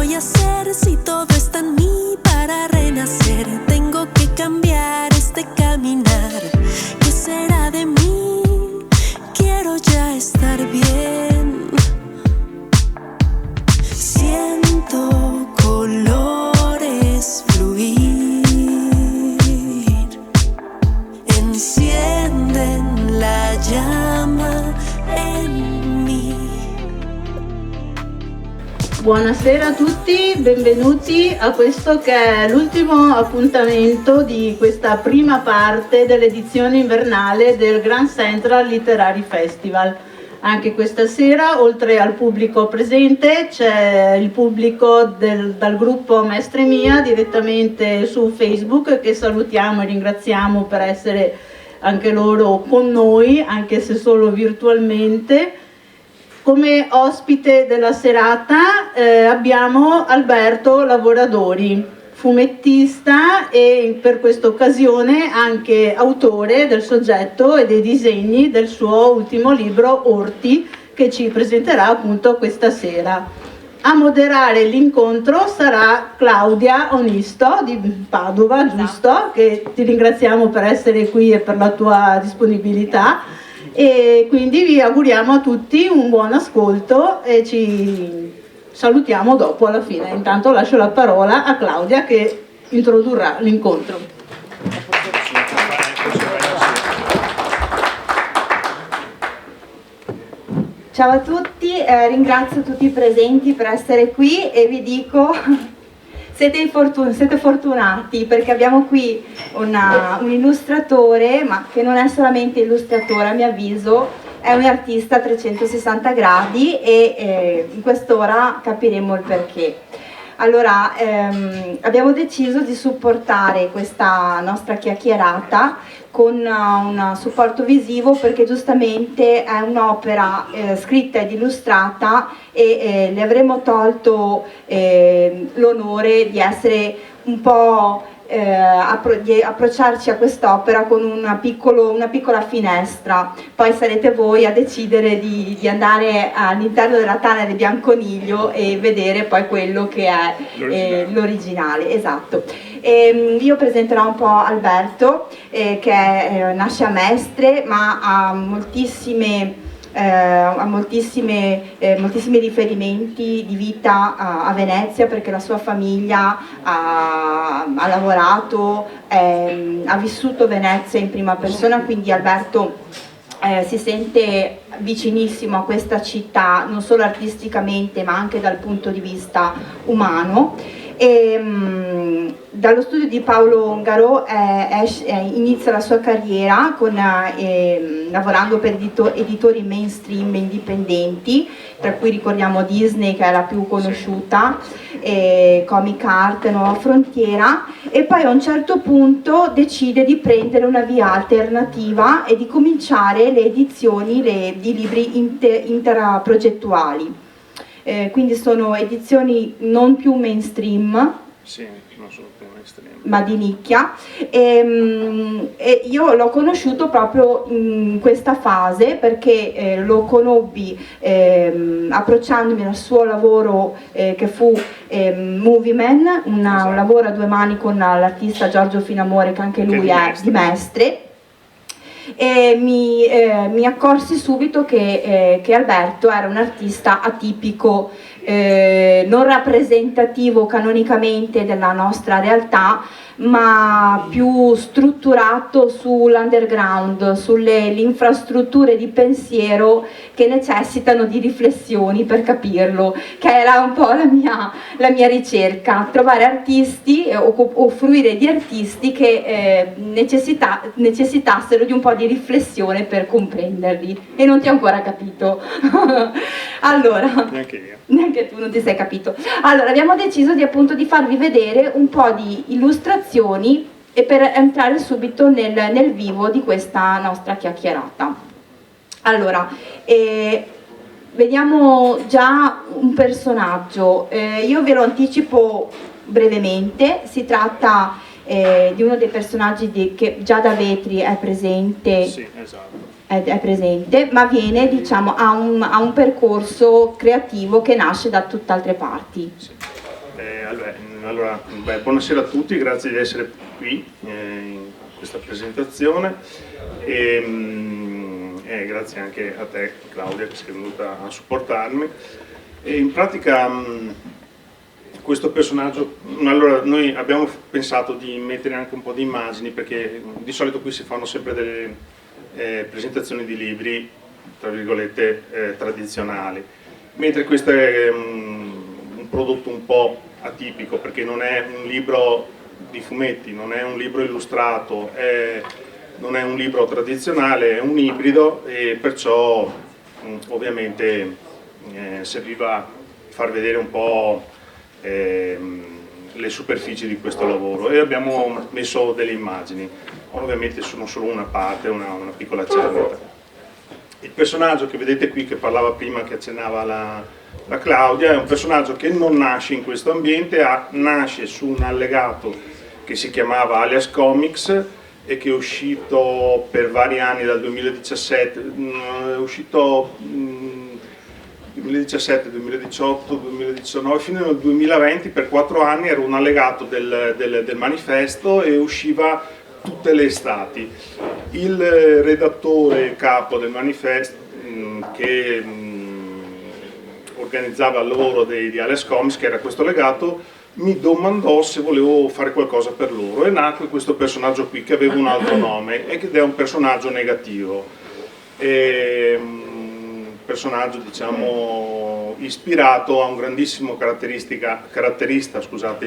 voy a hacer si todo está en mí para renacer? Tengo que cambiar este caminar. ¿Qué será de mí? Quiero ya estar bien. Siento colores fluir, encienden la llama en mí. Buonasera a tutti, benvenuti a questo che è l'ultimo appuntamento di questa prima parte dell'edizione invernale del Grand Central Literary Festival. Anche questa sera, oltre al pubblico presente, c'è il pubblico dal gruppo Mestre Mia direttamente su Facebook, che salutiamo e ringraziamo per essere anche loro con noi, anche se solo virtualmente. Come ospite della serata abbiamo Alberto Lavoradori, fumettista e per questa occasione anche autore del soggetto e dei disegni del suo ultimo libro Orti, che ci presenterà appunto questa sera. A moderare l'incontro sarà Claudia Onisto di Padova, giusto? Che ti ringraziamo per essere qui e per la tua disponibilità. E quindi vi auguriamo a tutti un buon ascolto e ci salutiamo dopo alla fine. Intanto lascio la parola a Claudia che introdurrà l'incontro. Ciao a tutti, ringrazio tutti i presenti per essere qui e vi dico siete fortunati perché abbiamo qui un illustratore, ma che non è solamente illustratore a mio avviso, è un artista a 360 gradi e in quest'ora capiremo il perché. Allora, abbiamo deciso di supportare questa nostra chiacchierata con un supporto visivo perché giustamente è un'opera scritta ed illustrata e le avremmo tolto l'onore di essere un po' di approcciarci a quest'opera con una piccola finestra. Poi sarete voi a decidere di andare all'interno della tana del bianconiglio e vedere poi quello che è l'originale. Esatto. Io presenterò un po' Alberto che nasce a Mestre ma ha moltissimi riferimenti di vita a Venezia perché la sua famiglia ha lavorato, ha vissuto Venezia in prima persona, quindi Alberto si sente vicinissimo a questa città non solo artisticamente ma anche dal punto di vista umano. Dallo studio di Paolo Ongaro inizia la sua carriera lavorando per editori mainstream indipendenti, tra cui ricordiamo Disney che è la più conosciuta, Comic Art, Nuova Frontiera, e poi a un certo punto decide di prendere una via alternativa e di cominciare le edizioni di libri interaprogettuali. Quindi sono edizioni non più mainstream, sì, non sono più mainstream, ma di nicchia, e io l'ho conosciuto proprio in questa fase perché lo conobbi approcciandomi al suo lavoro che fu Movie Man, un lavoro a due mani con l'artista Giorgio Finamore che anche lui è di Mestre. E mi accorsi subito che Alberto era un artista atipico, non rappresentativo canonicamente della nostra realtà, ma più strutturato sull'underground, sulle infrastrutture di pensiero che necessitano di riflessioni per capirlo, che era un po' la mia ricerca, trovare artisti o fruire di artisti che necessitassero di un po' di riflessione per comprenderli. E non ti ho ancora capito. Allora, neanche tu non ti sei capito. Allora abbiamo deciso di farvi vedere un po' di illustrazioni e per entrare subito nel vivo di questa nostra chiacchierata. Allora, vediamo già un personaggio, io ve lo anticipo brevemente, si tratta di uno dei personaggi che già da Vetri è presente. Sì, esatto. È presente, ma viene, diciamo, ha un percorso creativo che nasce da tutt'altre parti. Sì. Buonasera a tutti, grazie di essere qui in questa presentazione e grazie anche a te Claudia che sei venuta a supportarmi. E in pratica questo personaggio, allora noi abbiamo pensato di mettere anche un po' di immagini, perché di solito qui si fanno sempre delle presentazioni di libri tra virgolette tradizionali, mentre questo è un prodotto un po' atipico, perché non è un libro di fumetti, non è un libro illustrato, non è un libro tradizionale, è un ibrido, e perciò ovviamente serviva far vedere un po' le superfici di questo lavoro, e abbiamo messo delle immagini, ovviamente sono solo una parte, una piccola cernita. Il personaggio che vedete qui, che parlava prima, che accennava la Claudia, è un personaggio che non nasce in questo ambiente, nasce su un allegato che si chiamava Alias Comics e che è uscito per vari anni, dal 2017, è uscito 2017, 2018, 2019, fino al 2020, per 4 anni era un allegato del manifesto e usciva tutte le estati. Il redattore capo del manifesto che organizzava il lavoro di Alias Comics, che era questo legato, mi domandò se volevo fare qualcosa per loro, e nacque questo personaggio qui che aveva un altro nome ed è un personaggio negativo, un personaggio diciamo ispirato a un grandissimo caratterista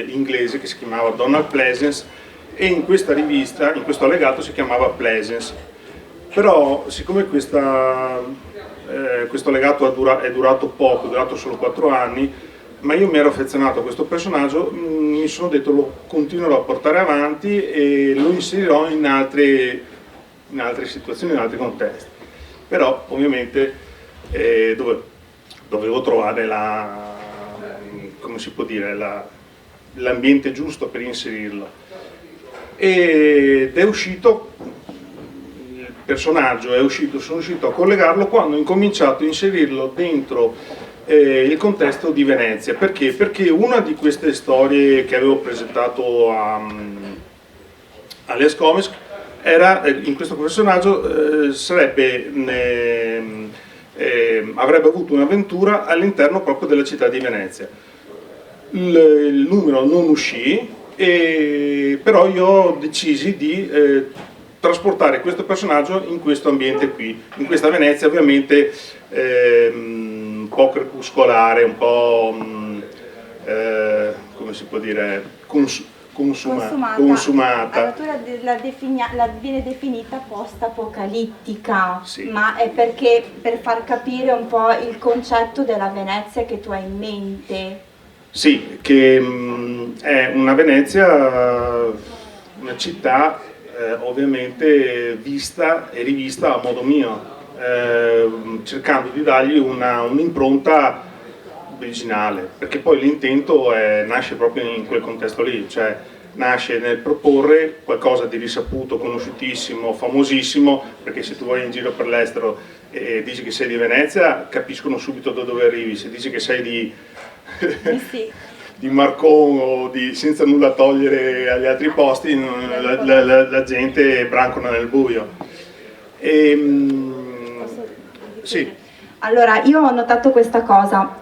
inglese che si chiamava Donald Pleasence, e in questa rivista, in questo allegato, si chiamava Pleasence. Però siccome questo allegato è durato poco, è durato solo 4 anni, ma io mi ero affezionato a questo personaggio, mi sono detto lo continuerò a portare avanti e lo inserirò in altre situazioni, in altri contesti. Però ovviamente dovevo trovare come si può dire, l'ambiente giusto per inserirlo. Ed è uscito, il personaggio è uscito, sono riuscito a collegarlo quando ho incominciato a inserirlo dentro il contesto di Venezia. Perché? Perché una di queste storie che avevo presentato Alias Comics era, in questo personaggio avrebbe avuto un'avventura all'interno proprio della città di Venezia. Il numero non uscì, però io decisi di trasportare questo personaggio in questo ambiente qui, in questa Venezia ovviamente un po' crepuscolare, un po' come si può dire, consumata. Allora viene definita post-apocalittica, sì. Ma è perché per far capire un po' il concetto della Venezia che tu hai in mente. Sì, che è una Venezia, una città ovviamente vista e rivista a modo mio, cercando di dargli un'impronta originale, perché poi l'intento nasce proprio in quel contesto lì, cioè nasce nel proporre qualcosa di risaputo, conosciutissimo, famosissimo, perché se tu vai in giro per l'estero e dici che sei di Venezia, capiscono subito da dove arrivi. Se dici che sei di Marcon o senza nulla togliere agli altri posti, la gente brancona nel buio. Sì. Allora, io ho notato questa cosa.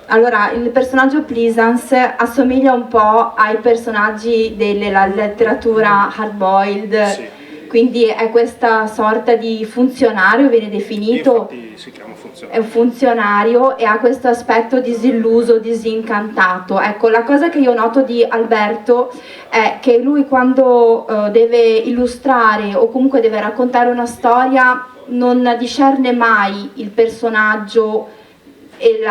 Allora, il personaggio Pleasence assomiglia un po' ai personaggi della letteratura hard-boiled, Sì. Quindi è questa sorta di funzionario, viene definito. Infatti si chiama funzionario. È un funzionario e ha questo aspetto disilluso, disincantato. Ecco, la cosa che io noto di Alberto è che lui quando deve illustrare o comunque deve raccontare una storia non discerne mai il personaggio e il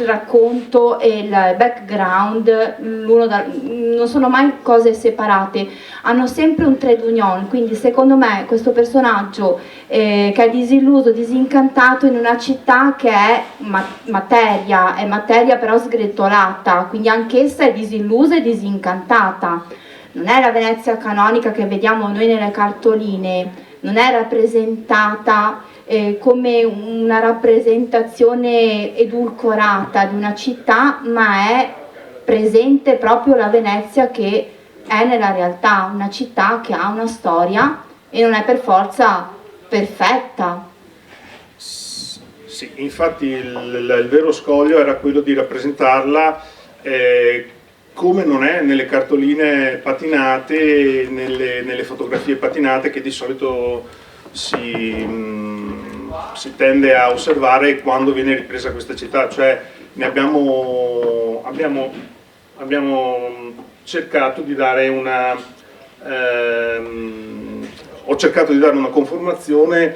racconto e il background non sono mai cose separate, hanno sempre un trade union. Quindi secondo me questo personaggio che è disilluso, disincantato in una città che è materia però sgretolata, quindi anch'essa è disillusa e disincantata. Non è la Venezia canonica che vediamo noi nelle cartoline, non è rappresentata come una rappresentazione edulcorata di una città, ma è presente proprio la Venezia che è nella realtà, una città che ha una storia e non è per forza perfetta. Sì, infatti il vero scoglio era quello di rappresentarla come non è nelle cartoline patinate, nelle fotografie patinate che di solito si tende a osservare quando viene ripresa questa città, cioè ne abbiamo cercato di dare ho cercato di dare una conformazione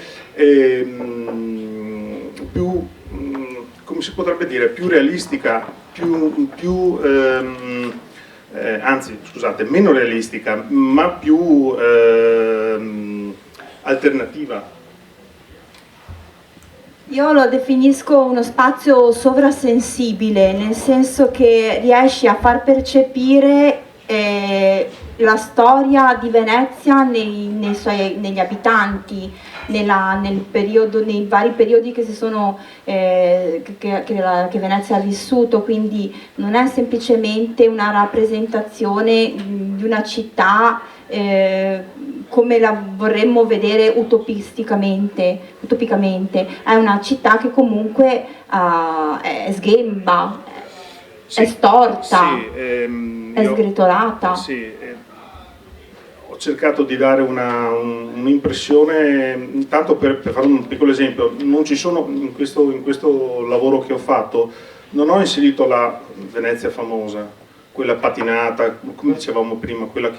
più, come si potrebbe dire, più realistica, anzi scusate, meno realistica, ma più alternativa. Io lo definisco uno spazio sovrasensibile, nel senso che riesci a far percepire la storia di Venezia negli abitanti, nei vari periodi che Venezia ha vissuto, quindi non è semplicemente una rappresentazione di una città come la vorremmo vedere utopicamente, è una città che comunque è sghemba, sì, è storta, sì, è sgretolata. Sì, ho cercato di dare un'impressione, intanto per fare un piccolo esempio, non ci sono in questo lavoro che ho fatto, non ho inserito la Venezia famosa, quella patinata, come dicevamo prima, quella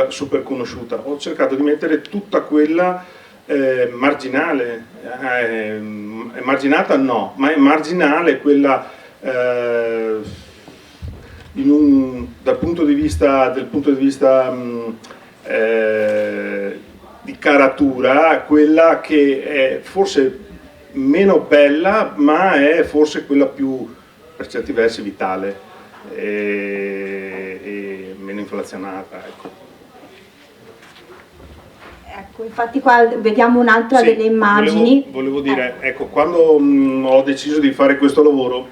super conosciuta. Ho cercato di mettere tutta quella marginale, marginata no, ma è marginale quella dal punto di vista di caratura, quella che è forse meno bella, ma è forse quella più per certi versi vitale e meno inflazionata, ecco. Ecco, infatti qua vediamo un'altra delle immagini. Volevo dire, ecco, quando ho deciso di fare questo lavoro,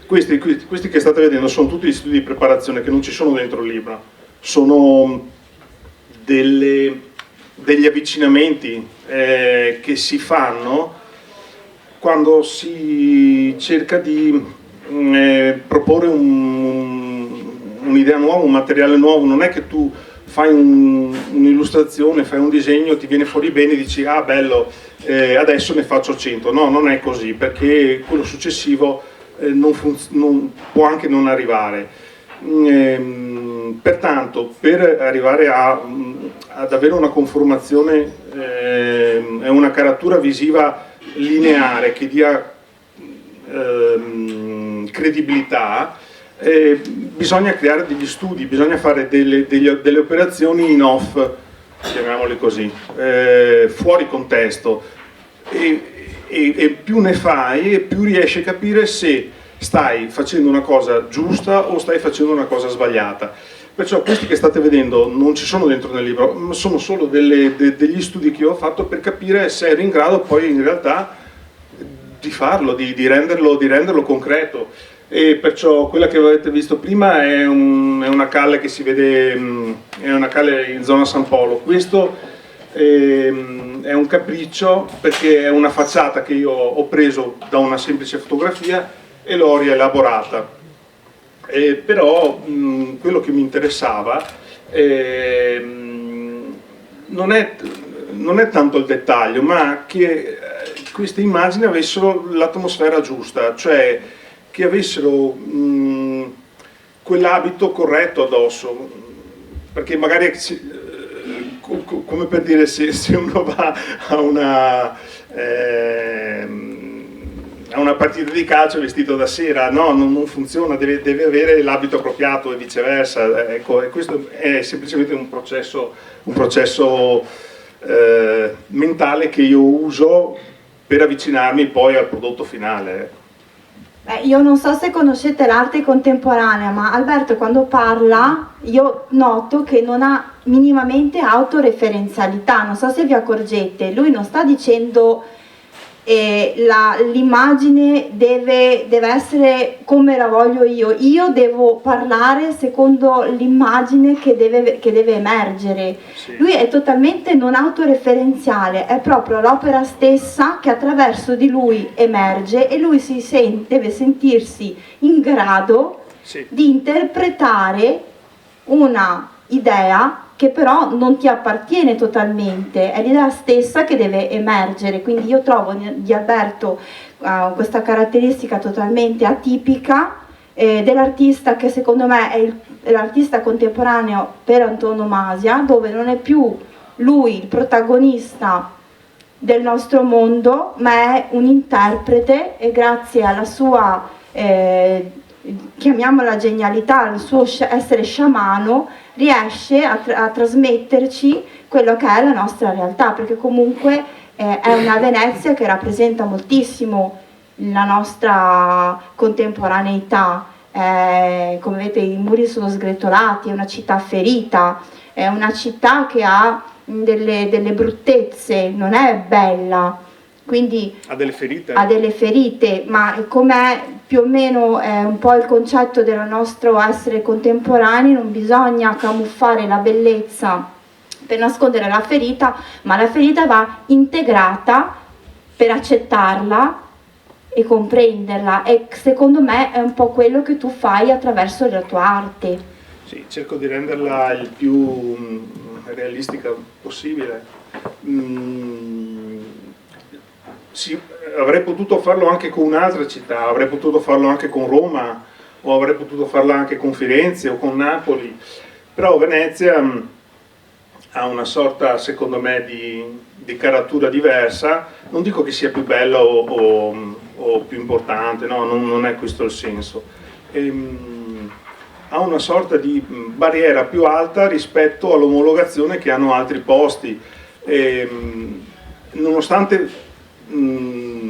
questi che state vedendo sono tutti gli studi di preparazione che non ci sono dentro il libro, sono degli avvicinamenti che si fanno quando si cerca di proporre un'idea nuova, un materiale nuovo. Non è che tu fai un'illustrazione, fai un disegno, ti viene fuori bene e dici ah bello, adesso ne faccio 100. No, non è così, perché quello successivo può anche non arrivare. Pertanto, per arrivare ad avere una conformazione e una caratura visiva lineare che dia credibilità, bisogna creare degli studi, bisogna fare delle operazioni in off, chiamiamole così, fuori contesto, e più ne fai e più riesci a capire se stai facendo una cosa giusta o stai facendo una cosa sbagliata. Perciò questi che state vedendo non ci sono dentro nel libro, ma sono solo degli studi che ho fatto per capire se ero in grado poi in realtà di farlo, di renderlo concreto. E perciò quella che avete visto prima è una calle che si vede, è una calle in zona San Polo. Questo è un capriccio perché è una facciata che io ho preso da una semplice fotografia e l'ho rielaborata. Però quello che mi interessava non è tanto il dettaglio, ma che queste immagini avessero l'atmosfera giusta, cioè che avessero quell'abito corretto addosso, perché magari come per dire se uno va a una partita di calcio vestito da sera, no, non funziona, deve avere l'abito appropriato e viceversa. Ecco, e questo è semplicemente un processo mentale che io uso per avvicinarmi poi al prodotto finale. Io non so se conoscete l'arte contemporanea, ma Alberto quando parla io noto che non ha minimamente autoreferenzialità, non so se vi accorgete, lui non sta dicendo l'immagine deve essere come la voglio io devo parlare secondo l'immagine che deve emergere. Sì. Lui è totalmente non autoreferenziale, è proprio l'opera stessa che attraverso di lui emerge e lui deve sentirsi in grado di interpretare una idea che però non ti appartiene totalmente, è l'idea stessa che deve emergere. Quindi io trovo di Alberto questa caratteristica totalmente atipica dell'artista che secondo me è l'artista contemporaneo per antonomasia, dove non è più lui il protagonista del nostro mondo, ma è un interprete, e grazie alla sua chiamiamola genialità, al suo essere sciamano, riesce a trasmetterci quello che è la nostra realtà, perché comunque è una Venezia che rappresenta moltissimo la nostra contemporaneità. Come vedete, i muri sono sgretolati, è una città ferita, è una città che ha delle bruttezze, non è bella. Quindi ha delle ferite, ma com'è più o meno un po' il concetto del nostro essere contemporanei, non bisogna camuffare la bellezza per nascondere la ferita, ma la ferita va integrata per accettarla e comprenderla, e secondo me è un po' quello che tu fai attraverso la tua arte. Sì, cerco di renderla il più realistica possibile. Sì, avrei potuto farlo anche con un'altra città, avrei potuto farlo anche con Roma, o avrei potuto farlo anche con Firenze o con Napoli, però Venezia ha una sorta, secondo me, di caratura diversa. Non dico che sia più bella o più importante, no, non è questo il senso. Ha una sorta di barriera più alta rispetto all'omologazione che hanno altri posti, nonostante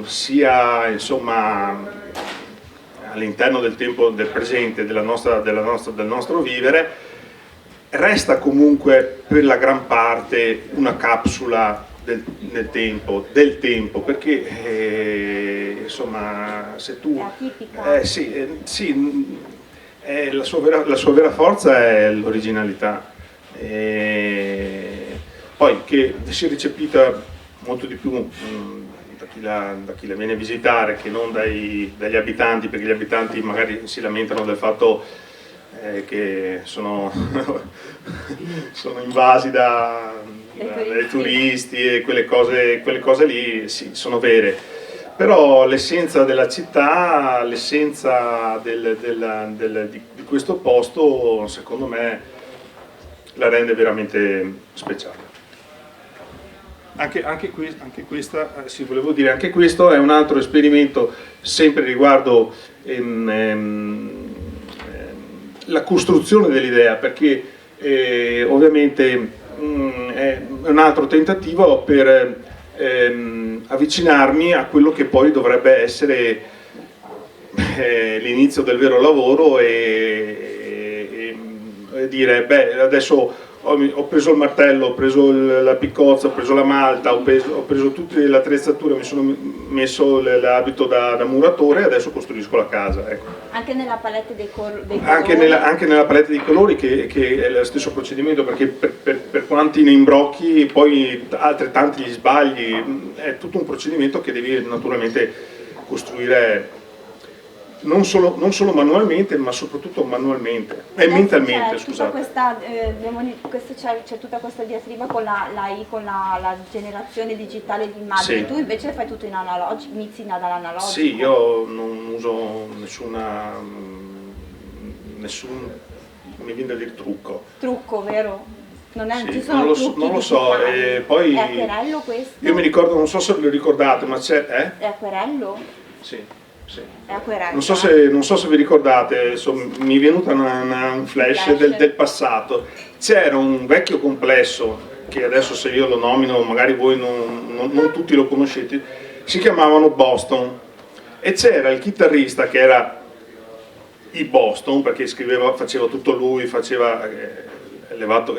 sia, insomma, all'interno del tempo, del presente, del nostro vivere, resta comunque per la gran parte una capsula del tempo, perché insomma, se tu la sua vera forza è l'originalità, poi che sia recepita molto di più da chi la viene a visitare che non dagli abitanti, perché gli abitanti magari si lamentano del fatto che sono invasi dai turisti, e quelle cose lì sì, sono vere, però l'essenza della città, l'essenza di questo posto, secondo me, la rende veramente speciale. Anche questo è un altro esperimento, sempre riguardo la costruzione dell'idea, perché ovviamente è un altro tentativo per avvicinarmi a quello che poi dovrebbe essere l'inizio del vero lavoro, e dire, beh, adesso ho preso il martello, ho preso la piccozza, ho preso la malta, ho preso tutte le attrezzature, mi sono messo l'abito da muratore, e adesso costruisco la casa. Ecco. Anche nella palette dei colori? Anche nella palette dei colori, che è lo stesso procedimento, perché per quanti ne imbrocchi, poi altrettanti gli sbagli, è tutto un procedimento che devi naturalmente costruire non solo manualmente, ma soprattutto manualmente e mentalmente, scusate. C'è tutta questa diatriba con la generazione digitale di immagini. Sì. Tu invece fai tutto in analogico, inizi dall'analogico. Sì, io non uso nessun, mi viene da dire trucco. Trucco, vero? Non ci sono non lo so, poi è acquerello questo? Io mi ricordo, non so se lo ricordate, ma c'è... È acquerello? Sì. Sì. Non so se vi ricordate, insomma, mi è venuto un flash del passato. C'era un vecchio complesso, che adesso se io lo nomino magari voi non tutti lo conoscete, si chiamavano Boston, e c'era il chitarrista che era i Boston, perché faceva tutto lui,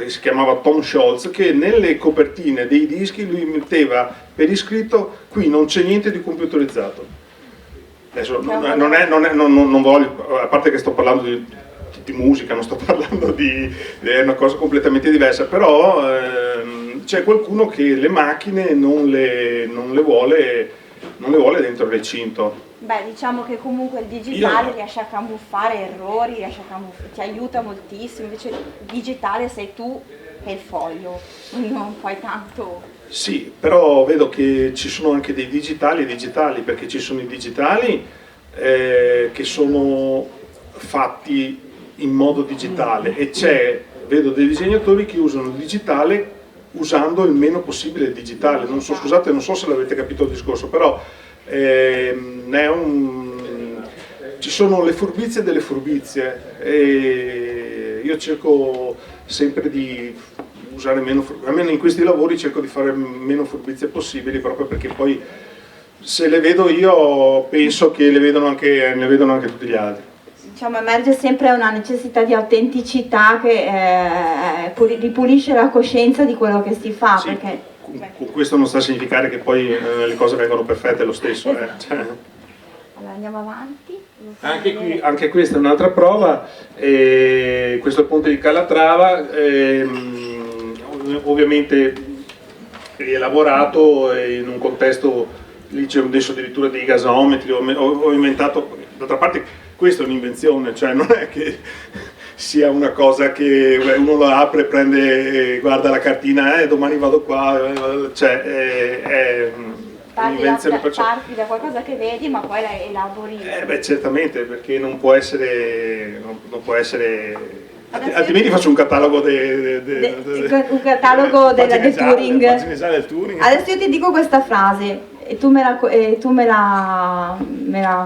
si chiamava Tom Scholz, che nelle copertine dei dischi lui metteva per iscritto, qui non c'è niente di computerizzato. Adesso non voglio, a parte che sto parlando di musica, non sto parlando è una cosa completamente diversa, però c'è qualcuno che le macchine non le vuole dentro il recinto. Beh, diciamo che comunque il digitale riesce a camuffare errori, ti aiuta moltissimo, invece il digitale sei tu e il foglio, non fai tanto. Sì, però vedo che ci sono anche dei digitali, perché ci sono i digitali che sono fatti in modo digitale e vedo dei disegnatori che usano il digitale usando il meno possibile il digitale. Scusate, non so se l'avete capito il discorso, però ci sono le furbizie delle furbizie e io cerco sempre di usare meno, almeno in questi lavori cerco di fare meno furbizie possibili, proprio perché poi se le vedo io penso che ne vedano anche tutti gli altri. Diciamo, emerge sempre una necessità di autenticità che ripulisce la coscienza di quello che si fa. Sì, perché... con questo non sta a significare che poi le cose vengono perfette lo stesso. Allora andiamo avanti. Anche questa è un'altra prova, questo è il ponte di Calatrava, ovviamente rielaborato in un contesto, lì c'è adesso addirittura dei gasometri, ho inventato, d'altra parte questa è un'invenzione, cioè non è che sia una cosa che uno lo apre, prende, guarda la cartina, domani vado qua, cioè è un'invenzione. Parti da qualcosa che vedi ma poi la elabori. Beh, certamente, perché non può essere altrimenti faccio un catalogo del Turing. Del Turing. Adesso io ti dico questa frase e tu me la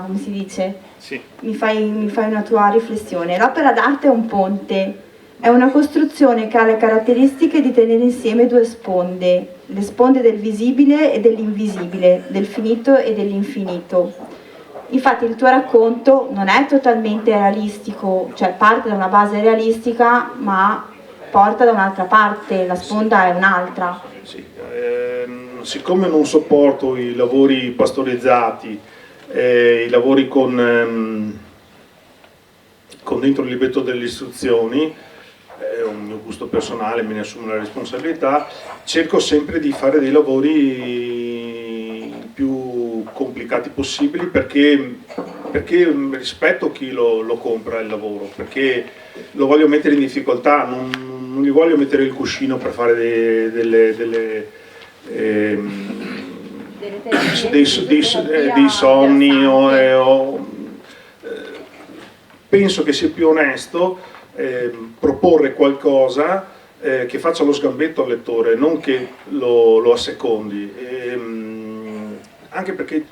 come si dice? Sì. Mi fai una tua riflessione. L'opera d'arte è un ponte, è una costruzione che ha le caratteristiche di tenere insieme due sponde, le sponde del visibile e dell'invisibile, del finito e dell'infinito. Infatti il tuo racconto non è totalmente realistico, cioè parte da una base realistica ma porta da un'altra parte, la sponda è un'altra. Sì. Siccome non sopporto i lavori pastorizzati, i lavori con dentro il libretto delle istruzioni, è un mio gusto personale, me ne assumo la responsabilità, cerco sempre di fare dei lavori più complicati possibili perché rispetto chi lo compra il lavoro, perché lo voglio mettere in difficoltà, non gli voglio mettere il cuscino per fare dei sonni penso che sia più onesto proporre qualcosa che faccia lo sgambetto al lettore, non che lo assecondi, anche perché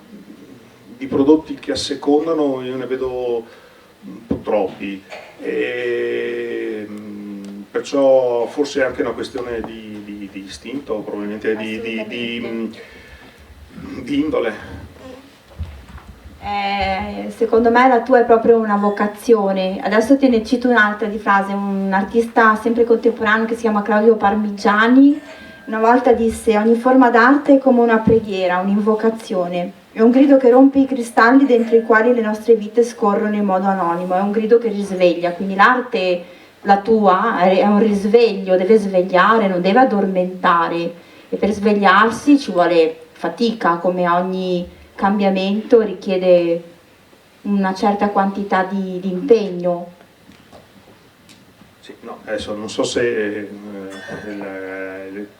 di prodotti che assecondano io ne vedo un po' troppi, perciò forse è anche una questione di istinto, probabilmente di indole. Secondo me la tua è proprio una vocazione. Adesso te ne cito un'altra di frase, un artista sempre contemporaneo che si chiama Claudio Parmigiani una volta disse: ogni forma d'arte è come una preghiera, un'invocazione, è un grido che rompe i cristalli dentro i quali le nostre vite scorrono in modo anonimo, è un grido che risveglia. Quindi l'arte, la tua, è un risveglio, deve svegliare, non deve addormentare, e per svegliarsi ci vuole fatica, come ogni cambiamento richiede una certa quantità di impegno. Sì, no, adesso non so se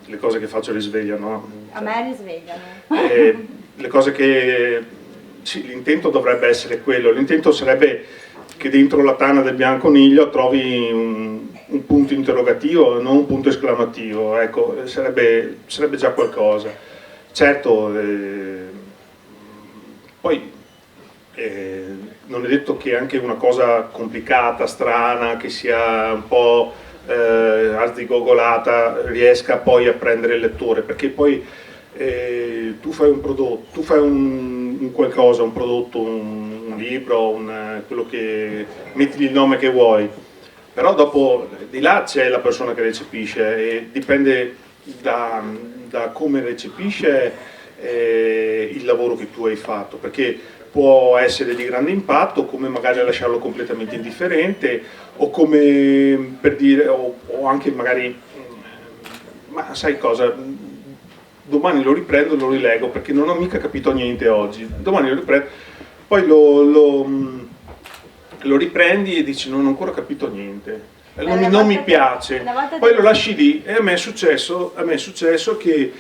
le cose che faccio risvegliano. A me risvegliano. Le cose che... Sì, l'intento dovrebbe essere quello, l'intento sarebbe che dentro la tana del bianconiglio trovi un punto interrogativo, non un punto esclamativo, ecco, sarebbe già qualcosa. Certo, poi non è detto che anche una cosa complicata, strana, che sia un po' arzigogolata riesca poi a prendere il lettore, perché poi tu fai un prodotto, tu fai un qualcosa, un prodotto, un libro, quello che metti il nome che vuoi, però dopo di là c'è la persona che recepisce e dipende da come recepisce il lavoro che tu hai fatto, perché può essere di grande impatto, come magari lasciarlo completamente indifferente, o come per dire, o anche magari, ma sai cosa, domani lo riprendo e lo rilego perché non ho mica capito niente oggi, domani lo riprendo, poi lo riprendi e dici non ho ancora capito niente, non mi piace, poi lo lasci lì. E a me è successo che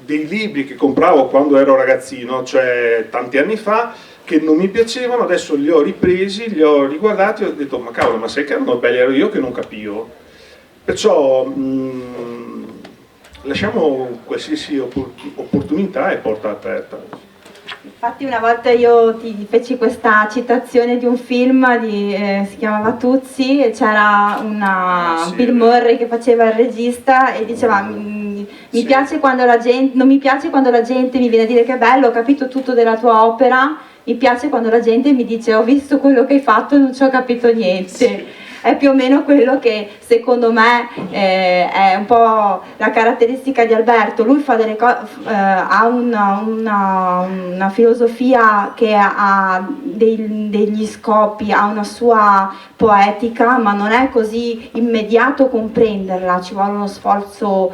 dei libri che compravo quando ero ragazzino, cioè tanti anni fa, che non mi piacevano, adesso li ho ripresi, li ho riguardati e ho detto ma cavolo, ma sai che erano belli, ero io che non capivo. Perciò lasciamo qualsiasi opportunità e porta aperta. Infatti una volta io ti feci questa citazione di un film, si chiamava Tuzzi, e c'era Bill Murray che faceva il regista e diceva mi piace quando la gente, non mi piace quando la gente mi viene a dire che è bello, ho capito tutto della tua opera, mi piace quando la gente mi dice ho visto quello che hai fatto e non ci ho capito niente. Sì. È più o meno quello che secondo me è un po' la caratteristica di Alberto. Lui fa delle ha una filosofia che ha degli scopi, ha una sua poetica, ma non è così immediato comprenderla, ci vuole uno sforzo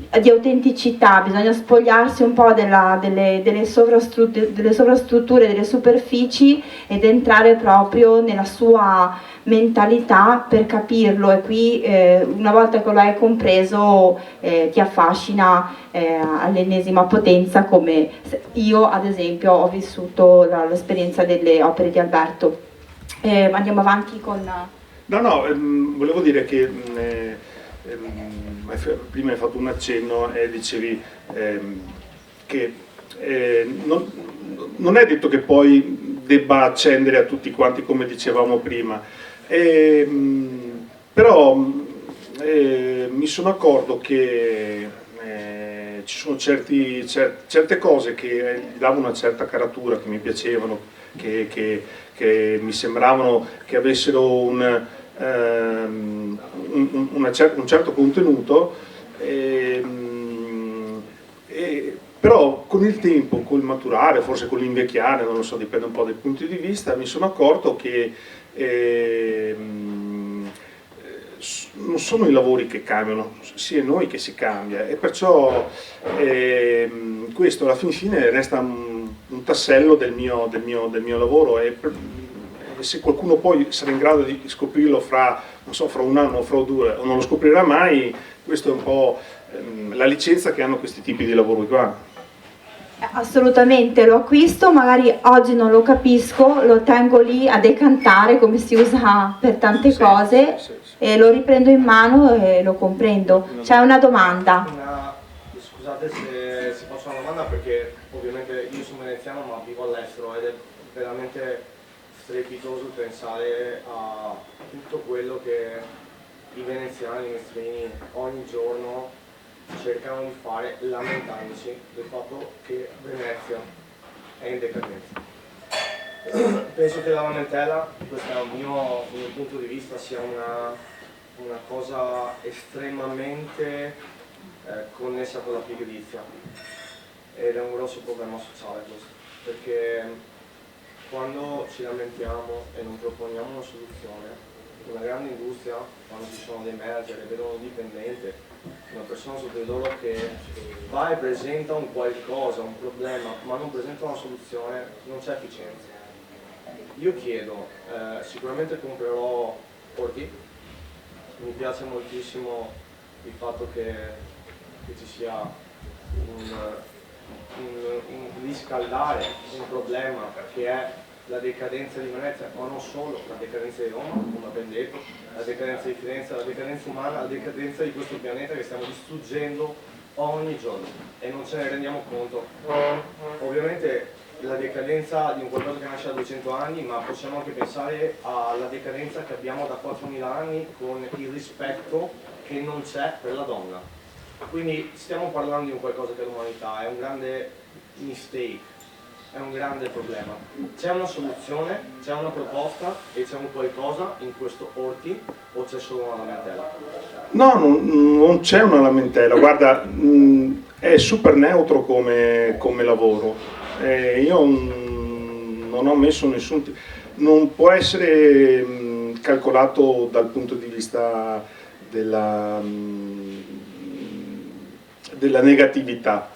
di autenticità, bisogna spogliarsi un po' delle sovrastrutture, delle superfici ed entrare proprio nella sua mentalità per capirlo, e qui una volta che lo hai compreso ti affascina all'ennesima potenza, come io ad esempio ho vissuto l'esperienza delle opere di Alberto. Andiamo avanti con... No, volevo dire che prima hai fatto un accenno e dicevi che non è detto che poi debba accendere a tutti quanti come dicevamo prima, però mi sono accorto che ci sono certe cose che gli davano una certa caratura, che mi piacevano, che mi sembravano che avessero un certo contenuto, però con il tempo, col maturare, forse con l'invecchiare, non lo so, dipende un po' dai punti di vista, mi sono accorto che non sono i lavori che cambiano, sia noi che si cambia, e perciò questo alla fine resta un tassello del mio lavoro, e se qualcuno poi sarà in grado di scoprirlo fra un anno o fra 2, o non lo scoprirà mai, questo è un po' la licenza che hanno questi tipi di lavori qua. Assolutamente, lo acquisto, magari oggi non lo capisco, lo tengo lì a decantare come si usa per tante cose, e lo riprendo in mano e lo comprendo. C'è una domanda? Scusate se si faccio una domanda, perché ovviamente io sono veneziano ma vivo all'estero ed è veramente strepitoso pensare a tutto quello che i veneziani, i mestrini ogni giorno cercano di fare, lamentandosi del fatto che Venezia è in decadenza. Penso che la lamentela, questo è il mio punto di vista, sia una cosa estremamente connessa con la pigrizia, ed è un grosso problema sociale questo, perché quando ci lamentiamo e non proponiamo una soluzione, una grande industria, quando ci sono dei manager e vedono un dipendente, una persona sotto di loro che va e presenta un qualcosa, un problema, ma non presenta una soluzione, non c'è efficienza. Io chiedo, sicuramente comprerò Orti, mi piace moltissimo il fatto che ci sia un riscaldare un problema che è la decadenza di Venezia, ma non solo, la decadenza di Roma, come abbiamo detto, la decadenza di Firenze, la decadenza umana, la decadenza di questo pianeta che stiamo distruggendo ogni giorno e non ce ne rendiamo conto. Ovviamente la decadenza di un qualcosa che nasce da 200 anni, ma possiamo anche pensare alla decadenza che abbiamo da 4.000 anni con il rispetto che non c'è per la donna. Quindi stiamo parlando di un qualcosa che l'umanità è un grande mistake, è un grande problema. C'è una soluzione, c'è una proposta e c'è un qualcosa in questo Orti, o c'è solo una lamentela? No, non c'è una lamentela. Guarda, è super neutro come lavoro. Io non ho messo nessun... non può essere calcolato dal punto di vista della negatività.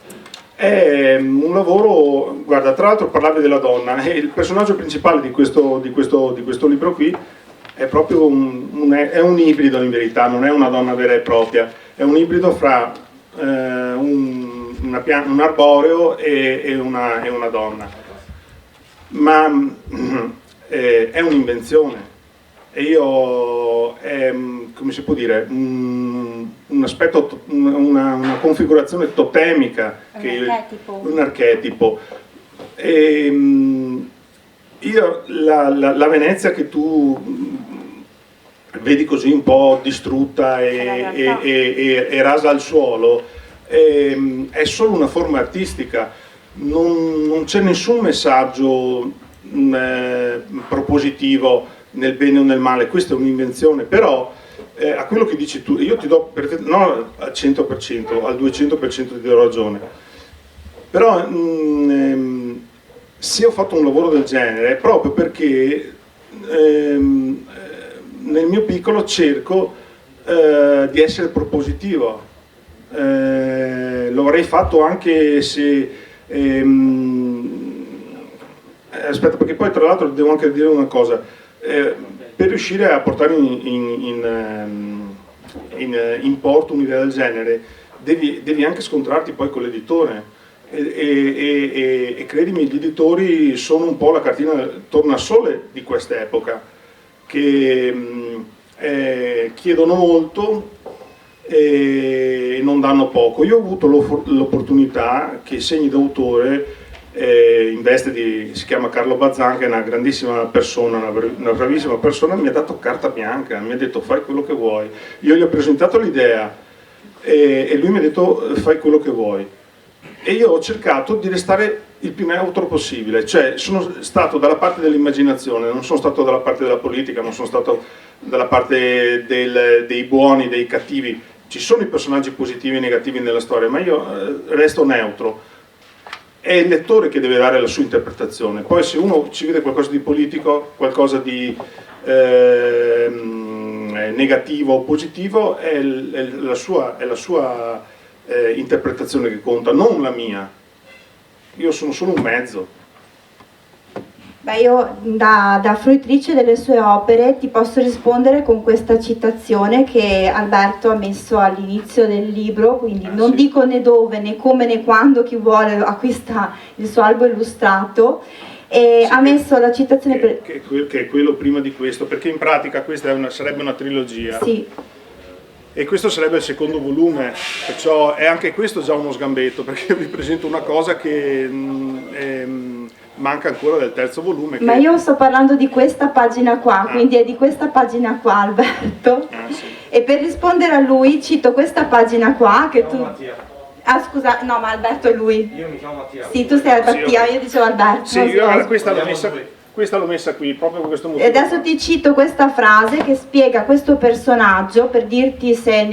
È un lavoro, guarda, tra l'altro parlavi della donna, e il personaggio principale di questo libro qui è proprio è un ibrido in verità, non è una donna vera e propria, è un ibrido fra un arboreo e una donna, ma è un'invenzione, e io come si può dire, un aspetto, una configurazione totemica, un archetipo. E, io la Venezia che tu vedi così un po' distrutta e rasa al suolo, è solo una forma artistica, non c'è nessun messaggio propositivo nel bene o nel male, questa è un'invenzione. Però a quello che dici tu, io ti do non al 100%, al 200% ti do ragione, però se ho fatto un lavoro del genere è proprio perché nel mio piccolo cerco di essere propositivo. Lo avrei fatto anche se aspetta, perché poi tra l'altro devo anche dire una cosa, per riuscire a portare in porto un'idea del genere devi anche scontrarti poi con l'editore, e credimi, gli editori sono un po' la cartina tornasole di quest'epoca, che chiedono molto e non danno poco. Io ho avuto l'opportunità che Segni d'autore in veste si chiama Carlo Bazzan, che è una grandissima persona, una bravissima persona, mi ha dato carta bianca, mi ha detto fai quello che vuoi. Io gli ho presentato l'idea e lui mi ha detto fai quello che vuoi, e io ho cercato di restare il più neutro possibile, cioè sono stato dalla parte dell'immaginazione, non sono stato dalla parte della politica, non sono stato dalla parte dei buoni, dei cattivi. Ci sono i personaggi positivi e negativi nella storia, ma io resto neutro. È il lettore che deve dare la sua interpretazione. Poi se uno ci vede qualcosa di politico, qualcosa di negativo o positivo, è la sua interpretazione che conta, non la mia. Io sono solo un mezzo. Beh, io da fruitrice delle sue opere ti posso rispondere con questa citazione che Alberto ha messo all'inizio del libro, quindi non sì. Dico né dove, né come, né quando, chi vuole acquista il suo albo illustrato, e sì, ha messo la citazione che è quello prima di questo, perché in pratica questa sarebbe una trilogia. Sì. E questo sarebbe il secondo volume, perciò è anche questo già uno sgambetto, perché io vi presento una cosa che manca ancora del terzo volume. Ma io sto parlando di questa pagina qua, quindi è di questa pagina qua, Alberto. Sì. E per rispondere a lui cito questa pagina qua che tu... Mattia. Ah scusa, no, ma Alberto è lui. Io mi chiamo Mattia. Sì, tu sei Mattia, sì, okay. Io dicevo Alberto. Sì, io questa l'ho messa qui, proprio per questo motivo. E adesso ti cito questa frase che spiega questo personaggio, per dirti se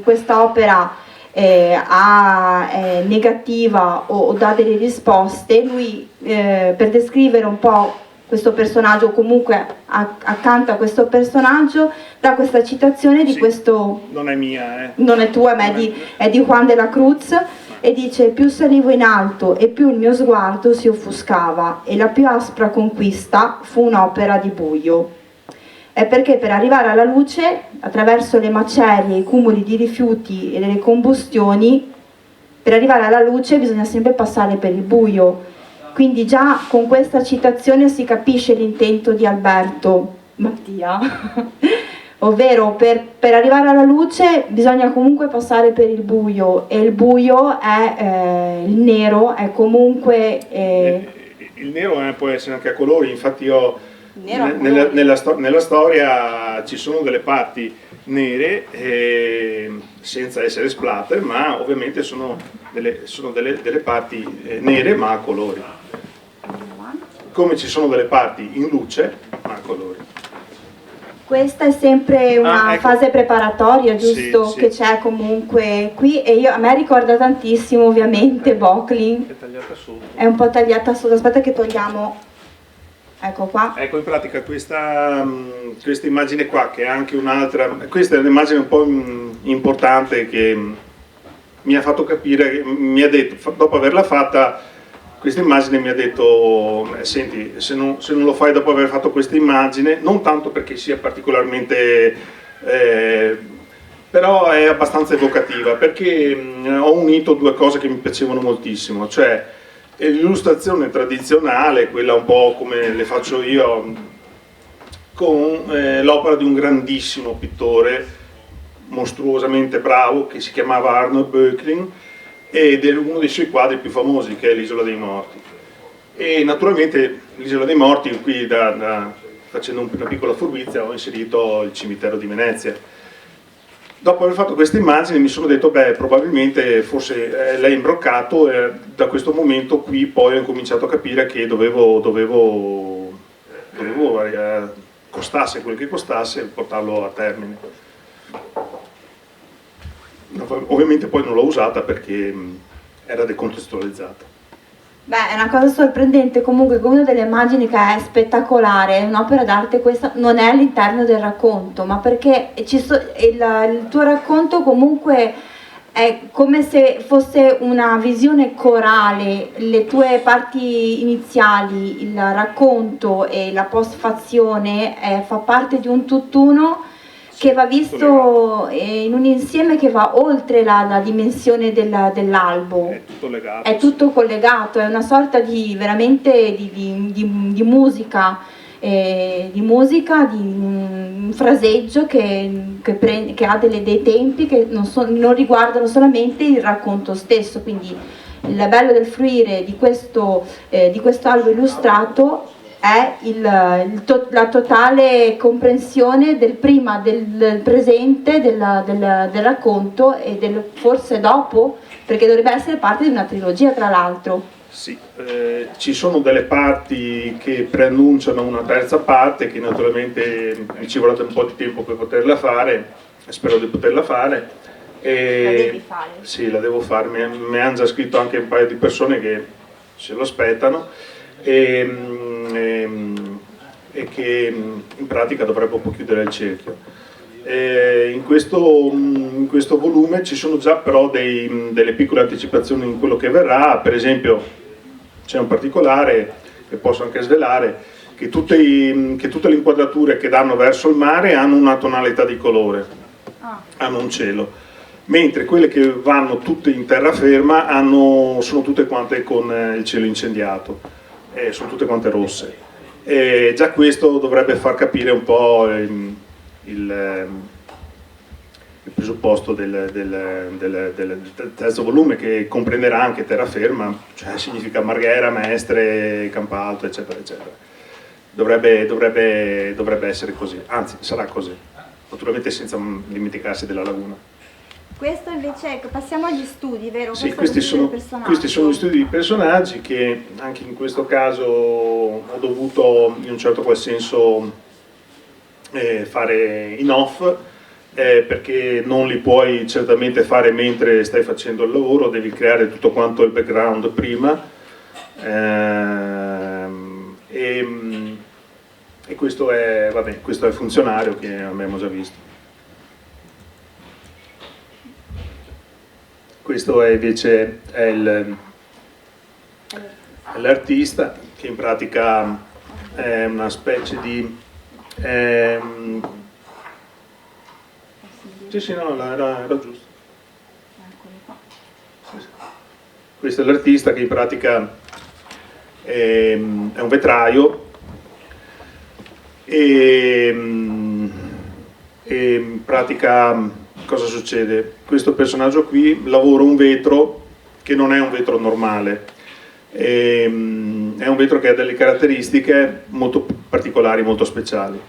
questa opera è negativa o dà delle risposte. Lui per descrivere un po' questo personaggio, o comunque accanto a questo personaggio, dà questa citazione di questo... Non è mia, non è tua, ma è di Juan de la Cruz, e dice: più salivo in alto e più il mio sguardo si offuscava, e la più aspra conquista fu un'opera di buio. È perché per arrivare alla luce, attraverso le macerie, i cumuli di rifiuti e delle combustioni, per arrivare alla luce bisogna sempre passare per il buio. Quindi già con questa citazione si capisce l'intento di Alberto Mattia, ovvero per arrivare alla luce bisogna comunque passare per il buio, e il buio è il nero, è comunque... Il nero può essere anche a colori, infatti io nella storia ci sono delle parti nere senza essere splatter, ma ovviamente sono delle parti nere ma a colori, come ci sono delle parti in luce ma a colori. Questa è sempre una ecco. fase preparatoria, giusto? Sì. Che c'è comunque qui, e a me ricorda tantissimo ovviamente Bocklin. È tagliata sotto. È un po' tagliata sotto, aspetta che togliamo, ecco qua. Ecco, in pratica questa immagine qua, che è anche un'altra, questa è un'immagine un po' importante che mi ha fatto capire, mi ha detto, dopo averla fatta, questa immagine mi ha detto, senti, se non lo fai dopo aver fatto questa immagine, non tanto perché sia particolarmente, però è abbastanza evocativa, perché ho unito due cose che mi piacevano moltissimo, cioè l'illustrazione tradizionale, quella un po' come le faccio io, con l'opera di un grandissimo pittore, mostruosamente bravo, che si chiamava Arnold Böcklin, ed è uno dei suoi quadri più famosi, che è l'Isola dei Morti. E naturalmente l'Isola dei Morti, qui facendo una piccola furbizia, ho inserito il cimitero di Venezia. Dopo aver fatto queste immagini mi sono detto, beh, probabilmente forse l'hai imbroccato, e da questo momento qui poi ho incominciato a capire che dovevo costasse quel che costasse, portarlo a termine. Ovviamente poi non l'ho usata perché era decontestualizzata. Beh, è una cosa sorprendente comunque che una delle immagini che è spettacolare, è un'opera d'arte questa, non è all'interno del racconto, ma perché il tuo racconto comunque è come se fosse una visione corale, le tue parti iniziali, il racconto e la postfazione fa parte di un tutt'uno che va visto in un insieme che va oltre la dimensione dell'albo. È tutto legato. È tutto collegato, è una sorta di veramente di musica, di un fraseggio che ha dei tempi che non riguardano solamente il racconto stesso. Quindi il bello del fruire di questo albo illustrato è la totale comprensione del prima, del presente, del racconto e forse dopo, perché dovrebbe essere parte di una trilogia tra l'altro. Sì, ci sono delle parti che preannunciano una terza parte che naturalmente mi ci vorrà un po' di tempo per poterla fare, spero di poterla fare. La devi fare? Sì, la devo fare, mi hanno già scritto anche un paio di persone che se lo aspettano. E che in pratica dovrebbe un po' chiudere il cerchio. In questo volume ci sono già però delle piccole anticipazioni in quello che verrà. Per esempio c'è un particolare che posso anche svelare, che tutte le inquadrature che danno verso il mare hanno una tonalità di colore, hanno un cielo, mentre quelle che vanno tutte in terraferma sono tutte quante con il cielo incendiato. Sono tutte quante rosse, e già questo dovrebbe far capire un po' il presupposto del terzo volume, che comprenderà anche terraferma, cioè significa Marghera, Mestre, Campalto, eccetera eccetera. Dovrebbe essere così, anzi sarà così, naturalmente senza dimenticarsi della laguna. Questo invece, passiamo agli studi, vero? Sì, questi sono gli studi di personaggi che anche in questo caso ho dovuto in un certo qual senso fare in off, perché non li puoi certamente fare mentre stai facendo il lavoro, devi creare tutto quanto il background prima, e questo è funzionario, che abbiamo già visto. Questo è invece l'artista, che in pratica è una specie di... sì, no, era giusto. Questo è l'artista, che in pratica è un vetraio, e in pratica... Cosa succede? Questo personaggio qui lavora un vetro che non è un vetro normale, è un vetro che ha delle caratteristiche molto particolari, molto speciali.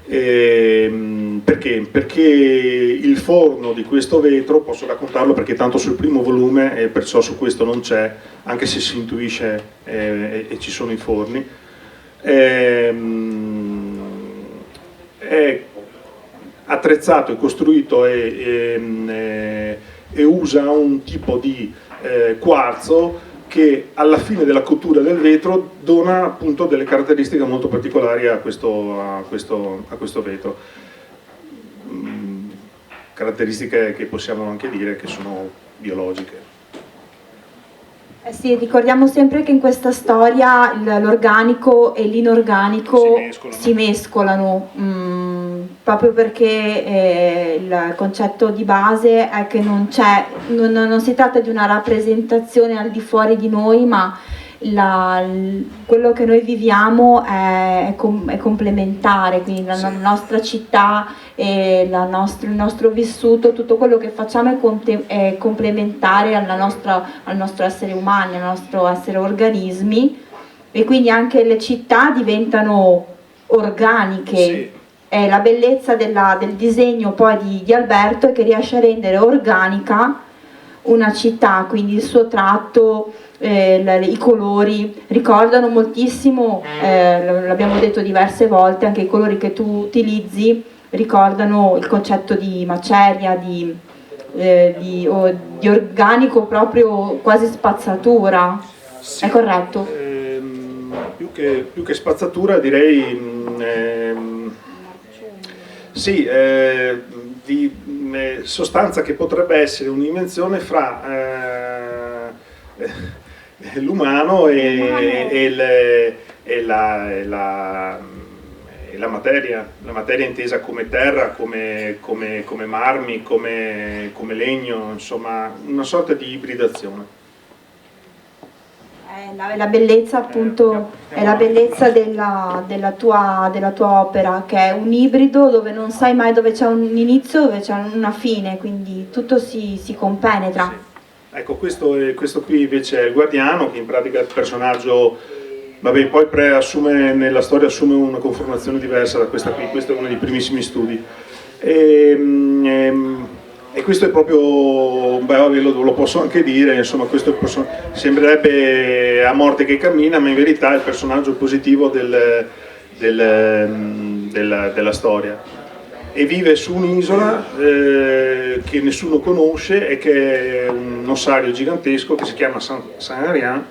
Perché? Perché il forno di questo vetro, posso raccontarlo perché tanto sul primo volume, e perciò su questo non c'è, anche se si intuisce e ci sono i forni, è è attrezzato e costruito e usa un tipo di quarzo che alla fine della cottura del vetro dona appunto delle caratteristiche molto particolari a questo vetro. Caratteristiche che possiamo anche dire che sono biologiche. Sì, ricordiamo sempre che in questa storia l'organico e l'inorganico si mescolano, proprio perché il concetto di base è che non si tratta di una rappresentazione al di fuori di noi, ma quello che noi viviamo è complementare, quindi la nostra città e il nostro vissuto, tutto quello che facciamo è complementare al nostro essere umani, al nostro essere organismi, e quindi anche le città diventano organiche. Sì. E la bellezza del disegno poi di Alberto è che riesce a rendere organica una città, quindi il suo tratto, i colori ricordano moltissimo, l'abbiamo detto diverse volte, anche i colori che tu utilizzi ricordano il concetto di maceria, di organico, proprio quasi spazzatura. Sì, è corretto? Più che spazzatura direi sì, di sostanza che potrebbe essere un'invenzione fra l'umano e la materia intesa come terra, come marmi, come legno, insomma una sorta di ibridazione. La bellezza appunto è la bellezza della tua opera, che è un ibrido dove non sai mai dove c'è un inizio, dove c'è una fine, quindi tutto si compenetra. Sì. Ecco, questo qui invece è il Guardiano, che in pratica è il personaggio, vabbè, poi nella storia assume una conformazione diversa da questa qui. Questo è uno dei primissimi studi. E questo è proprio, beh, vabbè, lo posso anche dire, insomma, questo sembrerebbe a morte che cammina, ma in verità è il personaggio positivo della storia. E vive su un'isola che nessuno conosce e che è un ossario gigantesco che si chiama Saint-Arian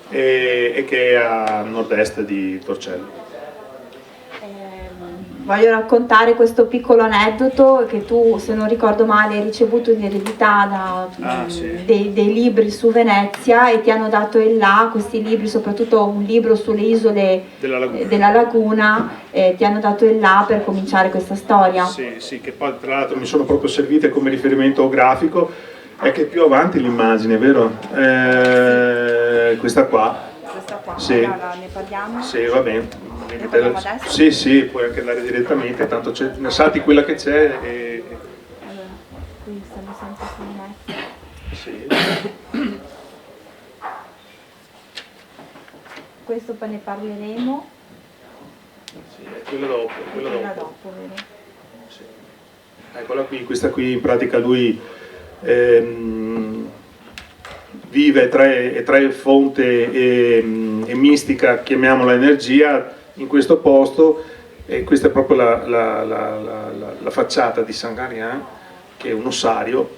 e che è a nord-est di Torcello. Voglio raccontare questo piccolo aneddoto che tu, se non ricordo male, hai ricevuto in eredità dei libri su Venezia, e ti hanno dato in là questi libri, soprattutto un libro sulle isole della laguna, ti hanno dato in là per cominciare questa storia. Sì, che poi tra l'altro mi sono proprio servite come riferimento grafico. È che più avanti l'immagine, vero? Questa qua. Sì. Allora, ne parliamo? Sì, va bene. Ne parliamo adesso? Sì, puoi anche andare direttamente, tanto ne salti quella che c'è e... Allora, qui stiamo sempre su Venezia. Sì. Questo poi ne parleremo. Sì, è quella dopo. Quella dopo, vero? Sì. Eccola qui, questa qui in pratica lui vive tra fonte e mistica, chiamiamola energia, in questo posto, e questa è proprio la facciata di Saint-Arian, che è un ossario,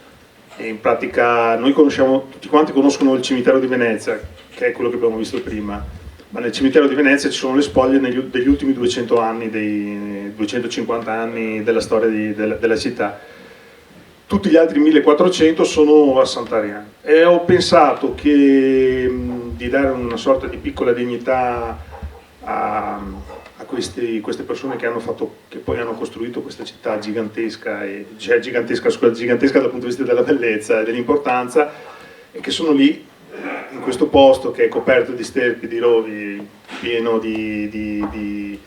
e in pratica noi conosciamo, tutti quanti conoscono il cimitero di Venezia, che è quello che abbiamo visto prima, ma nel cimitero di Venezia ci sono le spoglie degli ultimi 200 anni, dei 250 anni della storia della città. Tutti gli altri 1400 sono a Saint-Arian, e ho pensato di dare una sorta di piccola dignità a queste persone che poi hanno costruito questa città gigantesca, gigantesca dal punto di vista della bellezza e dell'importanza, e che sono lì in questo posto che è coperto di sterpi, di rovi, pieno di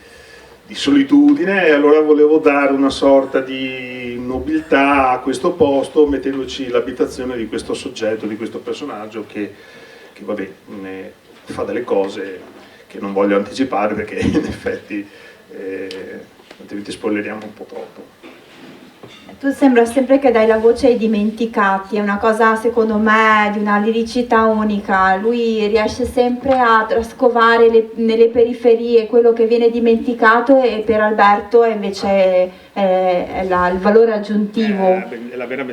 solitudine, e allora volevo dare una sorta di nobiltà a questo posto, mettendoci l'abitazione di questo soggetto, di questo personaggio che vabbè, fa delle cose che non voglio anticipare perché in effetti altrimenti spoileriamo un po' troppo. Tu sembra sempre che dai la voce ai dimenticati, è una cosa secondo me di una liricità unica, lui riesce sempre a scovare nelle periferie quello che viene dimenticato e per Alberto è invece il valore aggiuntivo,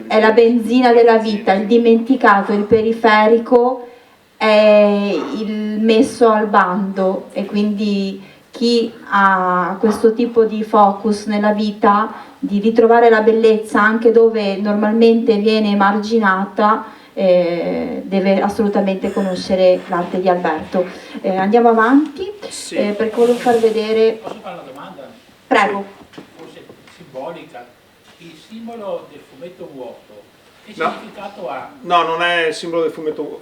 è la benzina della vita, il dimenticato, il periferico è il messo al bando e quindi chi ha questo tipo di focus nella vita di ritrovare la bellezza anche dove normalmente viene emarginata, deve assolutamente conoscere l'arte di Alberto. Andiamo avanti, sì. perché volevo far vedere... Posso fare una domanda? Prego. Forse simbolica. Il simbolo del fumetto vuoto, che No. significato ha? No, non è il simbolo del fumetto.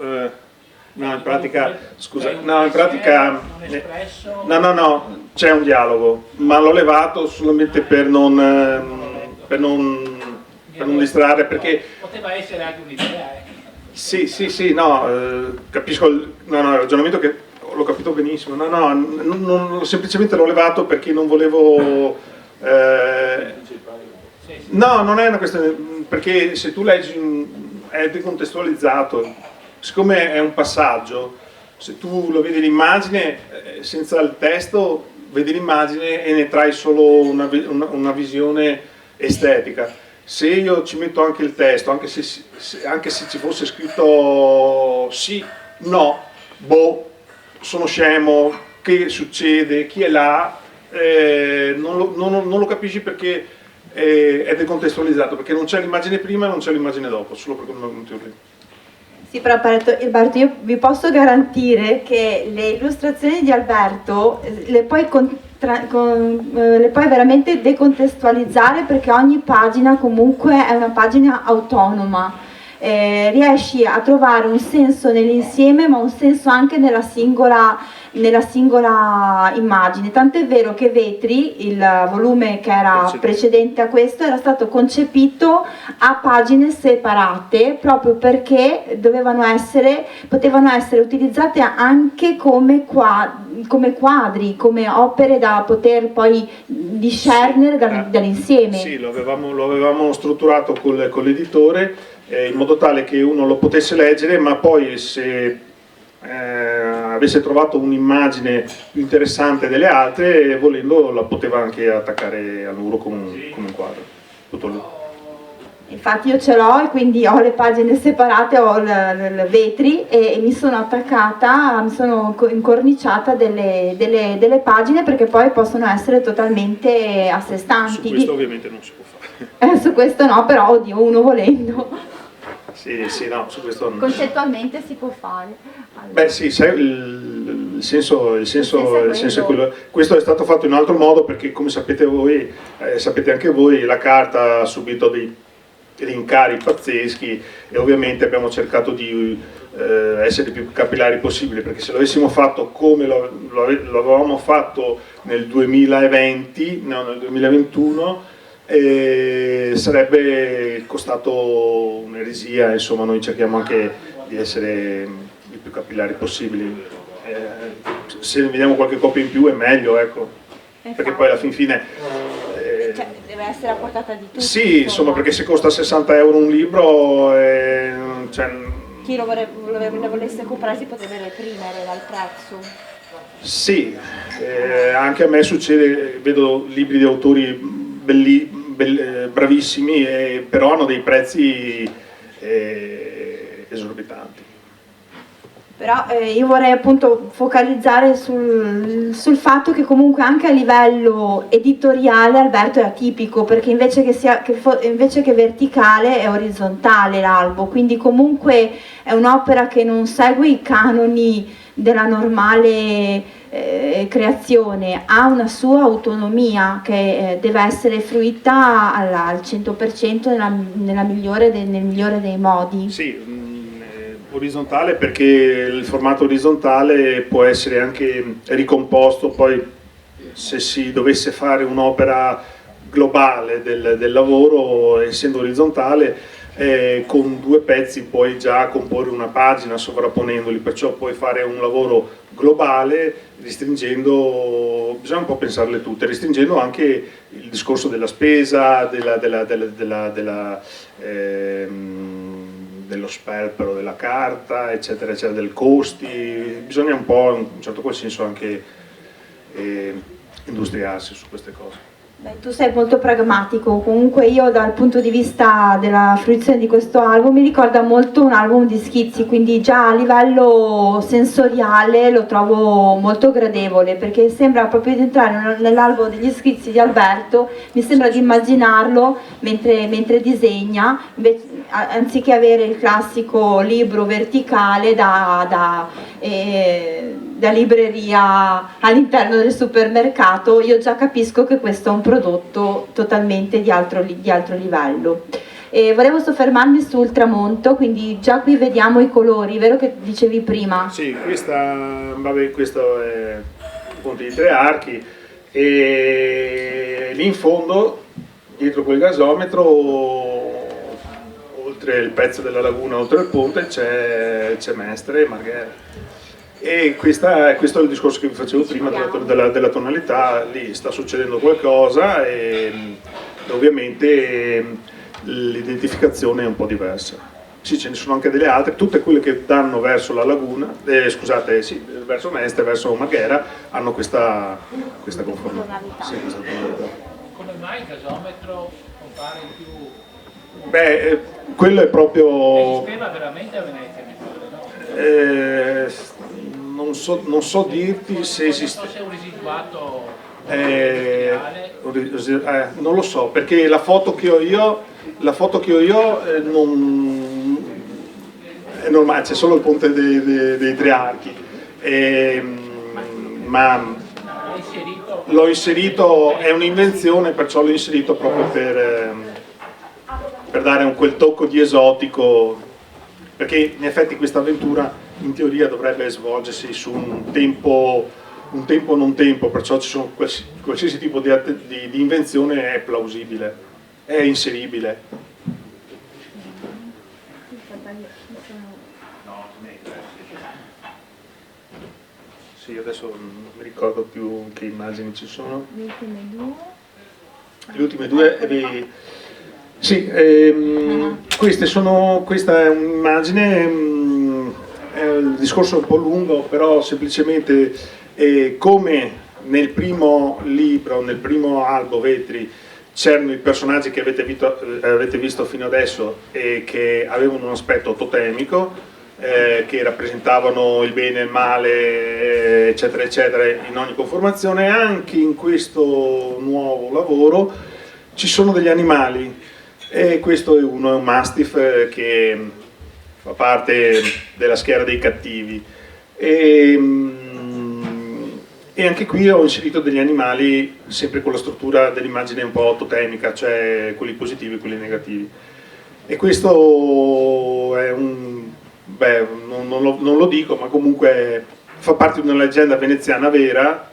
No, in pratica, scusa, È un no, in pratica, non espresso? no, c'è un dialogo, ma l'ho levato solamente per non distrarre, perché... Poteva essere anche un'idea, Sì, no, capisco il ragionamento che l'ho capito benissimo, semplicemente l'ho levato perché non volevo... No, non è una questione, perché se tu leggi è decontestualizzato. Siccome è un passaggio, se tu lo vedi l'immagine, senza il testo, vedi l'immagine e ne trai solo una visione estetica. Se io ci metto anche il testo, anche se ci fosse scritto sì, no, boh, sono scemo, che succede, chi è là, non lo capisci perché è decontestualizzato, perché non c'è l'immagine prima e non c'è l'immagine dopo, solo per quel motivo lì. Sì, però Alberto, io vi posso garantire che le illustrazioni di Alberto le puoi veramente decontestualizzare perché ogni pagina comunque è una pagina autonoma. Riesci a trovare un senso nell'insieme ma un senso anche nella singola immagine, tant'è vero che Vetri, il volume che era precedente a questo, era stato concepito a pagine separate proprio perché potevano essere utilizzate anche come quadri, come opere da poter poi discernere dall'insieme. Sì, lo avevamo strutturato con l'editore in modo tale che uno lo potesse leggere, ma poi se avesse trovato un'immagine più interessante delle altre, volendo la poteva anche attaccare al muro come un quadro. Tutto lì. Infatti io ce l'ho e quindi ho le pagine separate, ho il vetri e mi sono attaccata, mi sono incorniciata delle pagine perché poi possono essere totalmente a sé stanti. Su questo ovviamente non si può fare. Su questo no, però oddio, uno volendo. Sì, no, su questo non. Concettualmente si può fare. Allora. Beh sì, il senso è quello. Questo è stato fatto in un altro modo perché come sapete voi, sapete anche voi, la carta ha subito dei rincari pazzeschi e ovviamente abbiamo cercato di essere il più capillari possibile, perché se l'avessimo fatto come lo avevamo fatto nel 2020, no, nel 2021, sarebbe costato un'eresia. Insomma, noi cerchiamo anche di essere il più capillari possibili, se vediamo qualche copia in più è meglio, ecco, perché poi alla fine deve essere a portata di tutti. sì, insomma, perché se costa 60 euro un libro, chi lo volesse comprare si potrebbe reprimere dal prezzo. Sì, anche a me succede, vedo libri di autori bravissimi, però hanno dei prezzi esorbitanti. Però io vorrei appunto focalizzare sul fatto che comunque anche a livello editoriale Alberto è atipico, perché invece che verticale è orizzontale l'albo, quindi comunque è un'opera che non segue i canoni della normale creazione, ha una sua autonomia che deve essere fruita al 100% nel migliore dei modi. Sì, orizzontale perché il formato orizzontale può essere anche ricomposto poi se si dovesse fare un'opera globale del lavoro, essendo orizzontale con 2 pezzi puoi già comporre una pagina sovrapponendoli, perciò puoi fare un lavoro globale restringendo, bisogna un po' pensarle tutte, restringendo anche il discorso della spesa, dello sperpero della carta, eccetera, eccetera, dei costi. Bisogna un po', in un certo qual senso, anche industriarsi su queste cose. Beh, tu sei molto pragmatico, comunque io dal punto di vista della fruizione di questo album mi ricorda molto un album di schizzi, quindi già a livello sensoriale lo trovo molto gradevole, perché sembra proprio di entrare nell'album degli schizzi di Alberto, mi sembra di immaginarlo mentre disegna, anziché avere il classico libro verticale da libreria all'interno del supermercato. Io già capisco che questo è un prodotto totalmente di altro livello. Volevo soffermarmi sul tramonto, quindi già qui vediamo i colori, vero che dicevi prima? Sì, questo è il ponte di 3 archi, e lì in fondo, dietro quel gasometro, oltre il pezzo della laguna, oltre il ponte, c'è Mestre e Marghera. E questo è il discorso che vi facevo prima della tonalità. Lì sta succedendo qualcosa e ovviamente l'identificazione è un po' diversa. Sì, ce ne sono anche delle altre, tutte quelle che danno verso la laguna, verso Mestre, verso Marghera, hanno questa conformità. Sì, questa tonalità. Come mai il gasometro compare in più? Beh, quello è proprio... Esisteva veramente a Venezia, mi pare, no? Non so dirti se esiste. Se è un residuato non lo so, perché la foto che ho io non è normale, c'è solo il ponte dei 3 archi, ma l'ho inserito, è un'invenzione, perciò l'ho inserito proprio per dare quel tocco di esotico, perché in effetti questa avventura in teoria dovrebbe svolgersi su un tempo non tempo, perciò ci sono qualsiasi tipo di invenzione è plausibile, è inseribile. Sì, adesso non mi ricordo più che immagini ci sono. Le ultime due. Sì, questa è un'immagine. È un discorso un po' lungo, però semplicemente come nel primo libro, nel primo albo Vetri, c'erano i personaggi che avete visto fino adesso e che avevano un aspetto totemico, che rappresentavano il bene e il male, eccetera eccetera, in ogni conformazione. Anche in questo nuovo lavoro ci sono degli animali, e questo è un mastiff che fa parte della schiera dei cattivi, e anche qui ho inserito degli animali sempre con la struttura dell'immagine un po' totemica, cioè quelli positivi e quelli negativi. E questo è non lo dico, ma comunque fa parte di una leggenda veneziana vera.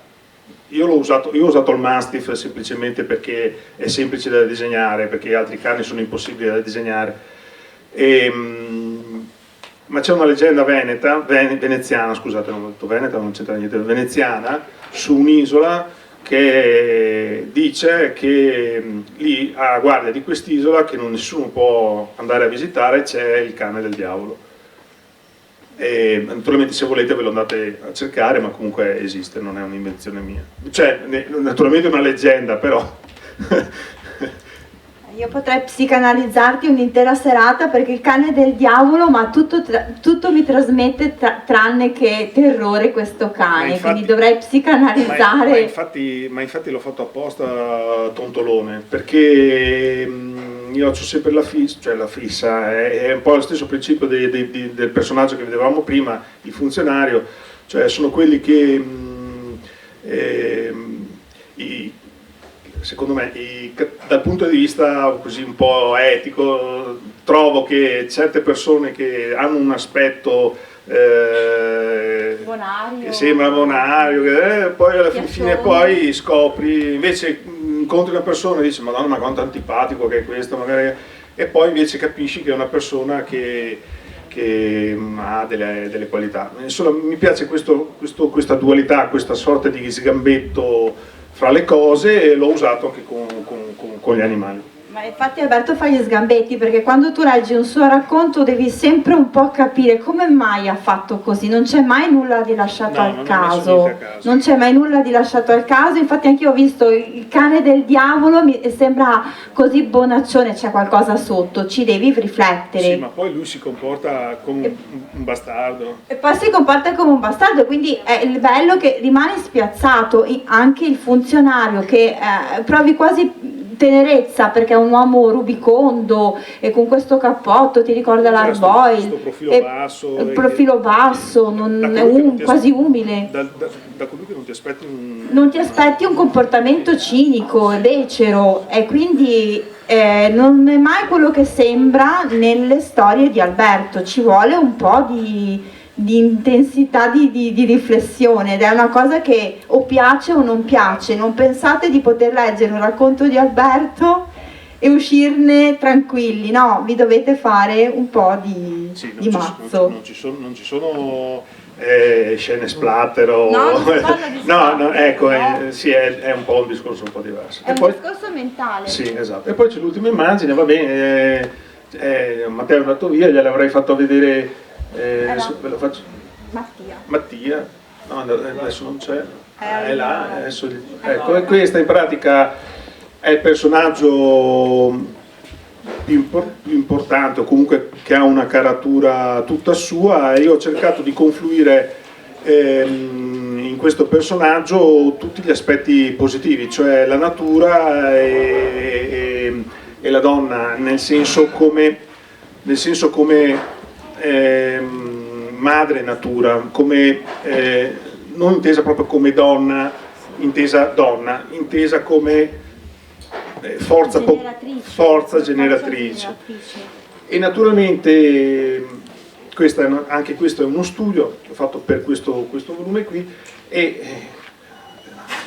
Io ho usato il mastiff semplicemente perché è semplice da disegnare, perché altri cani sono impossibili da disegnare. Ma c'è una leggenda veneziana, scusate, non ho detto veneta, non c'entra niente, veneziana, su un'isola, che dice che lì a guardia di quest'isola, che nessuno può andare a visitare, c'è il cane del diavolo. E naturalmente se volete ve lo andate a cercare, ma comunque esiste, non è un'invenzione mia. Cioè, naturalmente è una leggenda, però... Io potrei psicanalizzarti un'intera serata, perché il cane del diavolo, ma tutto mi trasmette tranne che terrore questo cane, infatti, quindi dovrei psicanalizzare. Ma infatti l'ho fatto apposta tontolone, perché io ho sempre la fissa, è un po' lo stesso principio del personaggio che vedevamo prima, il funzionario, cioè sono quelli che secondo me, dal punto di vista così un po' etico, trovo che certe persone che hanno un aspetto bonario, che sembra bonario, poi alla fine poi scopri, invece incontri una persona e dici: Madonna, ma quanto antipatico che è questo, magari e poi invece capisci che è una persona che ha delle qualità. Insomma, mi piace questa dualità, questa sorta di sgambetto fra le cose, e l'ho usato anche con gli animali. Ma infatti Alberto fa gli sgambetti, perché quando tu leggi un suo racconto devi sempre un po' capire come mai ha fatto così, non c'è mai nulla di lasciato al caso, non c'è mai nulla di lasciato al caso. Infatti anche io ho visto Il cane del diavolo, mi sembra così bonaccione, c'è qualcosa sotto, ci devi riflettere. Sì, ma poi lui si comporta come un bastardo. E poi si comporta come un bastardo, quindi è il bello che rimane spiazzato. Anche il funzionario che provi quasi tenerezza, perché è un uomo rubicondo e con questo cappotto, ti ricorda l'Arboil, questo profilo basso, il profilo basso, quasi umile, da colui che non ti aspetti un comportamento cinico e becero, e quindi non è mai quello che sembra nelle storie di Alberto. Ci vuole un po' di intensità di riflessione, ed è una cosa che o piace o non piace. Non pensate di poter leggere un racconto di Alberto e uscirne tranquilli, no, vi dovete fare un po' di mazzo. Non ci sono scene splatter o... no, ecco, sì, è un po' un discorso un po' diverso. È un discorso mentale. Sì, esatto. E poi c'è l'ultima immagine, va bene, Matteo è andato via, gliel'avrei fatto vedere. Ve lo faccio. Mattia, no, adesso non c'è, è là, adesso, ecco, e questa in pratica è il personaggio più importante, o comunque che ha una caratura tutta sua, e io ho cercato di confluire in questo personaggio tutti gli aspetti positivi, cioè la natura e la donna, nel senso come madre natura, come non intesa proprio come donna, intesa come forza generatrice. E naturalmente anche questo è uno studio che ho fatto per questo volume qui, e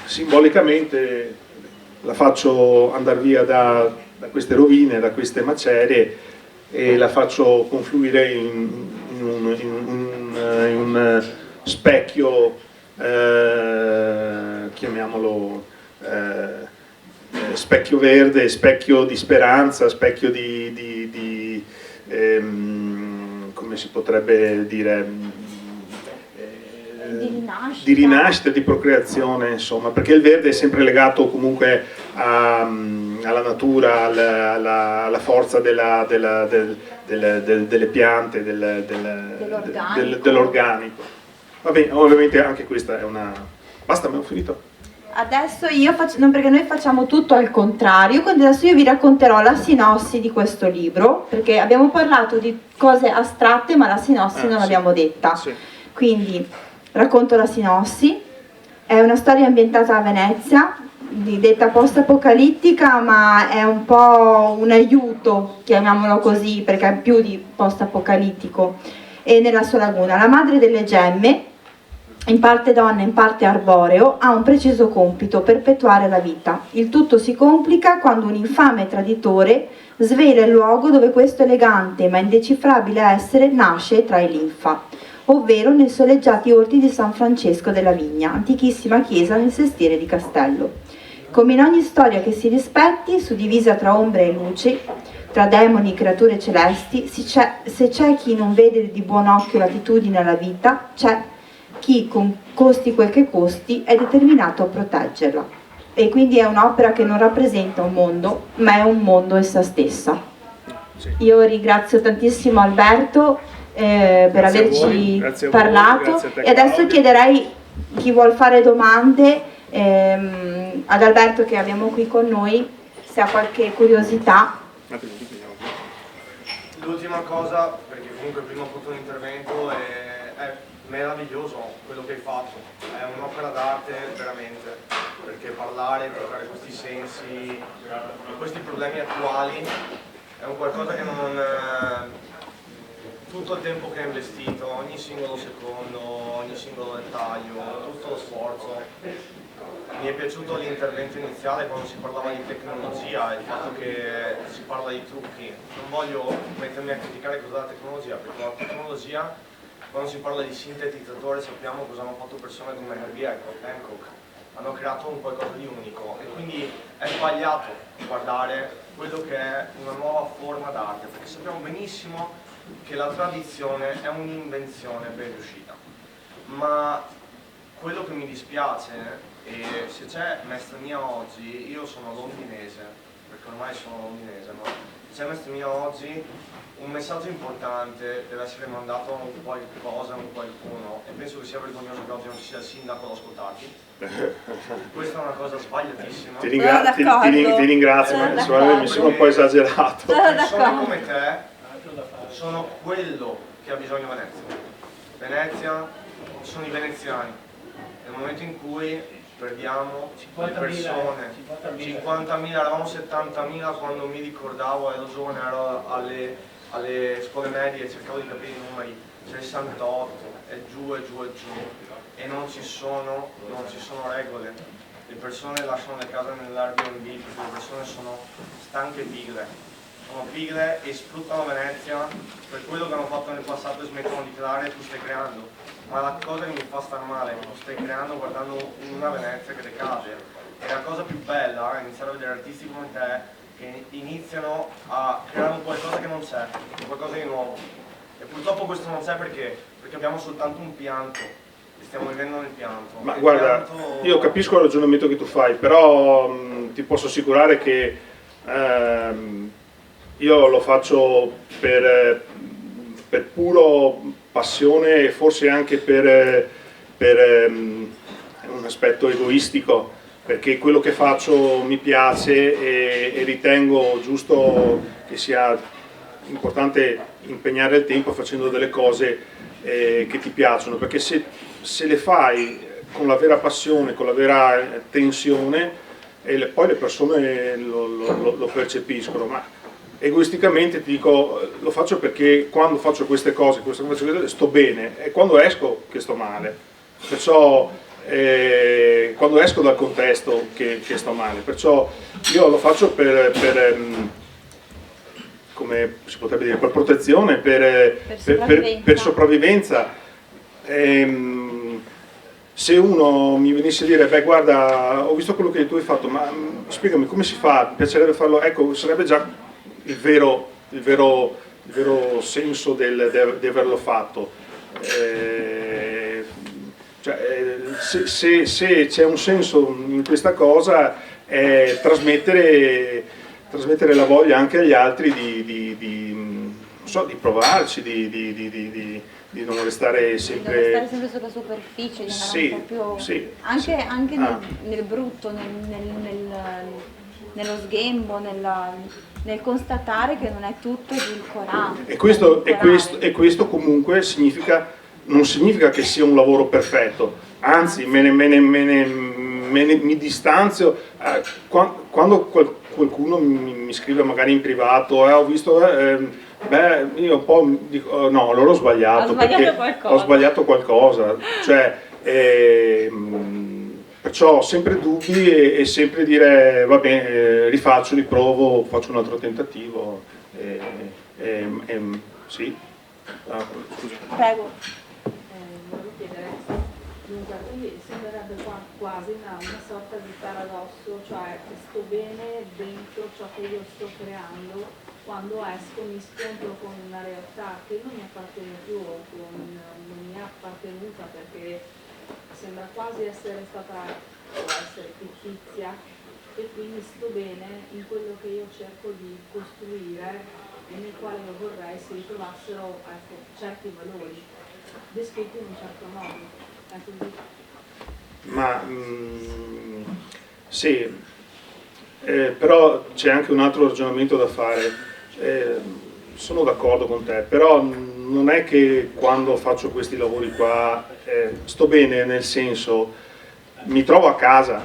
simbolicamente la faccio andare via da queste rovine, da queste macerie, e la faccio confluire in un specchio, chiamiamolo specchio verde, specchio di speranza, specchio come si potrebbe dire, di rinascita, di procreazione, insomma, perché il verde è sempre legato comunque alla natura, alla forza delle piante, dell'organico. Va bene, ovviamente anche questa è una... Basta, abbiamo finito. Adesso io faccio, no, perché noi facciamo tutto al contrario, quindi adesso io vi racconterò la sinossi di questo libro, perché abbiamo parlato di cose astratte ma la sinossi non l'abbiamo detta. Sì. Quindi racconto la sinossi. È una storia ambientata a Venezia, detta post-apocalittica, ma è un po' un aiuto, chiamiamolo così, perché è più di post-apocalittico. E nella sua laguna la madre delle gemme, in parte donna, in parte arboreo, ha un preciso compito: perpetuare la vita. Il tutto si complica quando un infame traditore svela il luogo dove questo elegante ma indecifrabile essere nasce tra i linfa, ovvero nei soleggiati orti di San Francesco della Vigna, antichissima chiesa nel sestiere di Castello. Come in ogni storia che si rispetti, suddivisa tra ombre e luci, tra demoni e creature celesti, se c'è chi non vede di buon occhio l'attitudine alla vita, c'è chi, con costi quel che costi, è determinato a proteggerla. E quindi è un'opera che non rappresenta un mondo, ma è un mondo essa stessa. Io ringrazio tantissimo Alberto per averci parlato, e adesso chiederei chi vuol fare domande ad Alberto, che abbiamo qui con noi, se ha qualche curiosità. L'ultima cosa, perché comunque prima ho fatto un intervento, è meraviglioso quello che hai fatto, è un'opera d'arte veramente, perché parlare, toccare questi sensi, questi problemi attuali è un qualcosa che non... tutto il tempo che hai investito, ogni singolo secondo, ogni singolo dettaglio, tutto lo sforzo, Mi è piaciuto l'intervento iniziale quando si parlava di tecnologia, il fatto che si parla di trucchi. Non voglio mettermi a criticare cos'è la tecnologia, perché la tecnologia, quando si parla di sintetizzatore, sappiamo cosa hanno fatto persone come Herbie Hancock. Hanno creato un qualcosa di unico e quindi è sbagliato guardare quello che è una nuova forma d'arte, perché sappiamo benissimo che la tradizione è un'invenzione ben riuscita. Ma quello che mi dispiace, e se c'è Mestre Mia oggi, io sono londinese, perché ormai sono londinese, ma se c'è Mestre Mia oggi, un messaggio importante deve essere mandato a un qualcosa, a un qualcuno, e penso che sia vergognoso che oggi non ci sia il sindaco ad ascoltarti. Questa è una cosa sbagliatissima. Ti ringrazio, ma mi sembra un po' esagerato. Persone come te sono quello che ha bisogno Venezia. Venezia sono i veneziani. Nel momento in cui perdiamo le persone, 50.000, eravamo 70.000 quando mi ricordavo, ero giovane, ero alle scuole medie e cercavo di capire i numeri, 68, e giù e giù e giù, e non ci sono regole. Le persone lasciano le case nell'Airbnb perché le persone sono stanche e pigre e sfruttano Venezia per quello che hanno fatto nel passato e smettono di creare, tu stai creando. Ma la cosa che mi fa star male, lo stai creando guardando una Venezia che decade. E la cosa più bella è iniziare a vedere artisti come te che iniziano a creare un qualcosa che non c'è, un qualcosa di nuovo. E purtroppo questo non c'è perché abbiamo soltanto un pianto, e stiamo vivendo nel pianto. Ma guarda, io capisco il ragionamento che tu fai, però ti posso assicurare che io lo faccio per puro passione e forse anche per un aspetto egoistico, perché quello che faccio mi piace e ritengo giusto che sia importante impegnare il tempo facendo delle cose che ti piacciono, perché se le fai con la vera passione, con la vera tensione, poi le persone lo percepiscono. Ma egoisticamente ti dico, lo faccio perché quando faccio queste cose sto bene, e quando esco che sto male, perciò quando esco dal contesto che sto male, perciò io lo faccio per come si potrebbe dire, per protezione, per sopravvivenza. Se uno mi venisse a dire, beh guarda, ho visto quello che tu hai fatto, ma spiegami come si fa, mi piacerebbe farlo, ecco, sarebbe già il vero senso di averlo fatto. Se c'è un senso in questa cosa è trasmettere la voglia anche agli altri di provarci, di non restare sempre... Di non restare sempre sulla superficie, di andare un po' più... anche nel brutto, nello sghembo, nel constatare che non è tutto edulcorato. E questo comunque non significa che sia un lavoro perfetto, anzi mi distanzio. Quando qualcuno mi scrive magari in privato, ho visto, beh, io un po' dico, no, allora ho sbagliato qualcosa. Cioè, perciò ho sempre dubbi e sempre dire va bene, rifaccio, riprovo, faccio un altro tentativo. Sì. Scusa. Prego. Volevo chiedere, dunque, quindi sembrerebbe quasi una sorta di paradosso, cioè che sto bene dentro ciò che io sto creando, quando esco mi scontro con una realtà che non mi appartiene più, non mi è appartenuta, perché sembra quasi essere stata o essere fittizia, e quindi sto bene in quello che io cerco di costruire e nel quale io vorrei si ritrovassero, ecco, certi valori descritti in un certo modo. È così? Ma sì, però c'è anche un altro ragionamento da fare. Sono d'accordo con te, però non è che quando faccio questi lavori qua sto bene, nel senso mi trovo a casa,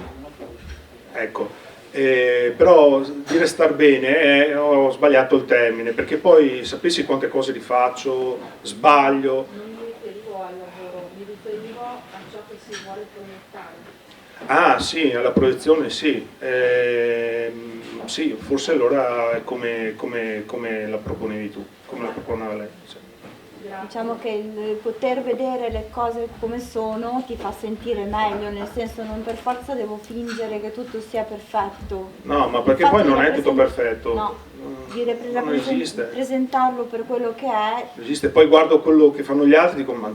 ecco, però dire star bene ho sbagliato il termine, perché poi sapessi quante cose li faccio, sbaglio. Non mi riferivo al lavoro, mi riferivo a ciò che si vuole proiettare. Ah sì, alla proiezione sì. Sì, forse allora è come la proponevi tu, come la proponeva lei. Sì. Diciamo che il poter vedere le cose come sono ti fa sentire meglio, nel senso non per forza devo fingere che tutto sia perfetto. No, ma perché poi non è tutto perfetto. No, di non esiste. presentarlo per quello che è. Non esiste, poi guardo quello che fanno gli altri e dico, ma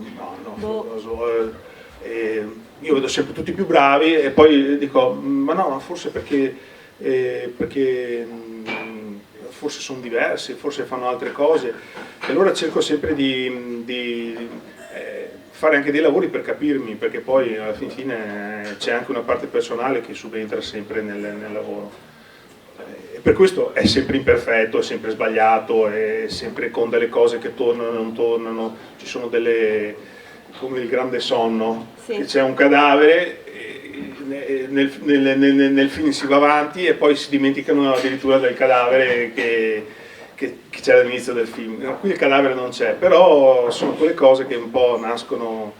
no, io vedo sempre tutti più bravi e poi dico, ma no, forse perché forse sono diversi, forse fanno altre cose, e allora cerco sempre di fare anche dei lavori per capirmi, perché poi alla fine c'è anche una parte personale che subentra sempre nel lavoro. E per questo è sempre imperfetto, è sempre sbagliato, è sempre con delle cose che tornano e non tornano, ci sono delle, come il grande sonno, sì. Che c'è un cadavere, nel film si va avanti e poi si dimenticano addirittura del cadavere che c'era all'inizio del film. Qui il cadavere non c'è, però sono quelle cose che un po' nascono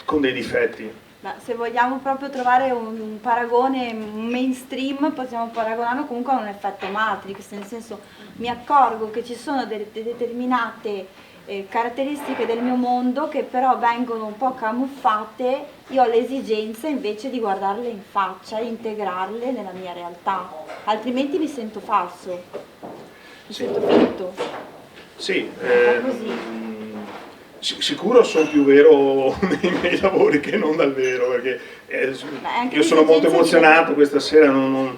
con dei difetti. Ma se vogliamo proprio trovare un paragone, un mainstream, possiamo paragonarlo comunque a un effetto Matrix, nel senso mi accorgo che ci sono delle determinate caratteristiche del mio mondo che però vengono un po' camuffate, io ho l'esigenza invece di guardarle in faccia e integrarle nella mia realtà, altrimenti mi sento falso, mi sento finto. Sì, sicuro sono più vero nei miei lavori che non dal vero, perché io sono molto emozionato questa sera, non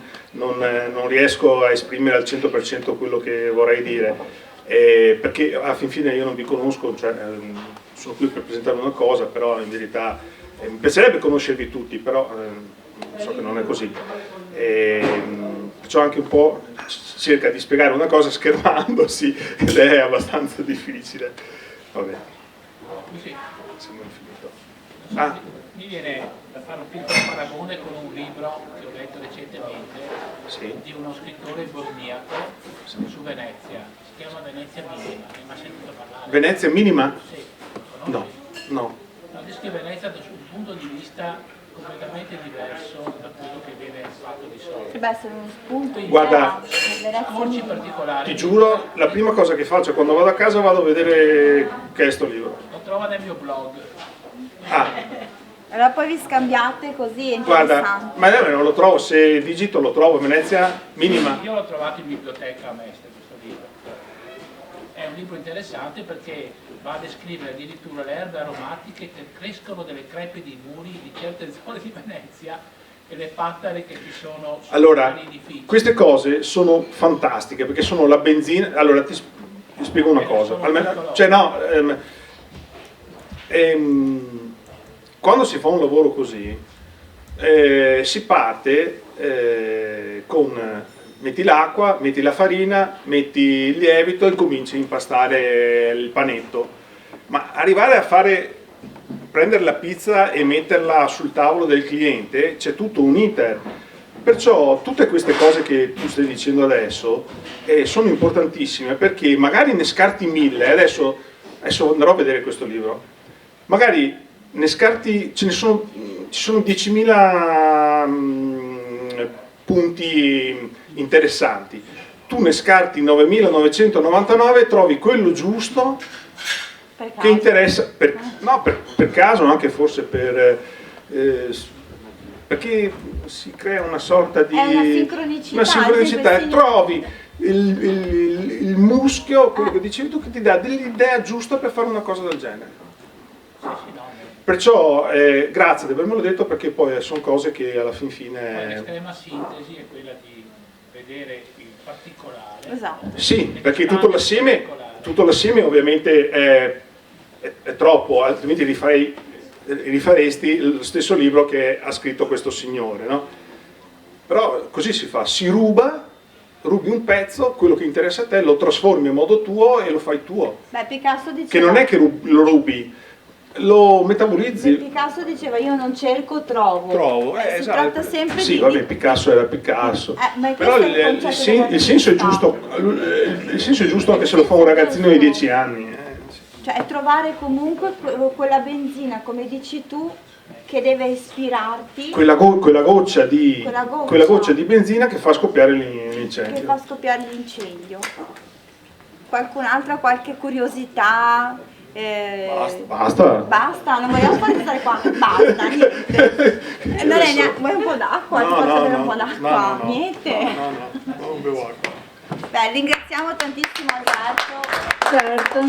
riesco a esprimere al 100% quello che vorrei dire. Perché alla fin fine io non vi conosco, cioè, sono qui per presentare una cosa, però in verità mi piacerebbe conoscervi tutti, però so che non è così. Perciò anche un po' cerca di spiegare una cosa schermandosi ed è abbastanza difficile. Vabbè. Sì. Siamo finito. Mi viene da fare un piccolo paragone con un libro che ho letto recentemente, sì, di uno scrittore bosniaco su Venezia. Si chiama Venezia Minima, ne hai mai sentito parlare? Venezia Minima? Sì. No. Descrive Venezia da un punto di vista completamente diverso da quello che viene fatto di solito. Deve essere uno spunto. Guarda, voci particolari. Ti giuro, la prima cosa che faccio quando vado a casa vado a vedere che è sto libro. Lo trova nel mio blog. Allora poi vi scambiate così, è guarda, interessante. ma non lo trovo, se digito lo trovo, Venezia Minima. Io l'ho trovato in biblioteca a Mestre, questo libro. È un libro interessante perché va a descrivere addirittura le erbe aromatiche che crescono delle crepe di muri di certe zone di Venezia e le pattare che ci sono sui edifici. Queste cose sono fantastiche perché sono la benzina. Allora ti spiego una cosa. Quando si fa un lavoro così si parte con metti l'acqua, metti la farina, metti il lievito e cominci a impastare il panetto. Ma arrivare a prendere la pizza e metterla sul tavolo del cliente, c'è tutto un iter. Perciò tutte queste cose che tu stai dicendo adesso sono importantissime, perché magari ne scarti 1000, adesso andrò a vedere questo libro, magari ne scarti, ci sono 10.000 punti interessanti, tu ne scarti 9.999 e trovi quello giusto che interessa, per caso, anche forse perché si crea una sorta di una sincronicità e trovi il muschio, quello che dicevi tu, che ti dà dell'idea giusta per fare una cosa del genere. Perciò grazie di avermelo detto, perché poi sono cose che alla fin fine... L'estrema sintesi è quella di vedere il particolare. Esatto. Sì, perché tutto l'assieme ovviamente è troppo, altrimenti rifaresti lo stesso libro che ha scritto questo signore, no? Però così si fa, rubi un pezzo, quello che interessa a te, lo trasformi in modo tuo e lo fai tuo. Beh, Picasso diceva... Che non è che lo rubi, lo metabolizzi. Picasso diceva io non cerco, trovo. Si esatto. tratta sempre sì, di... vabbè, Picasso era Picasso. Però il senso è giusto, anche se lo fa un ragazzino di 10 anni. Cioè è trovare comunque quella benzina, come dici tu, che deve ispirarti, quella goccia di benzina che fa scoppiare l'incendio. che fa scoppiare l'incendio. Qualcun altro, qualche curiosità? Basta, non vogliamo stare qua, basta, niente. Non è neanche, vuoi un po' d'acqua? Ti posso bere un po' d'acqua? Niente? No, non bevo acqua. Beh, ringraziamo tantissimo Alberto. Certo.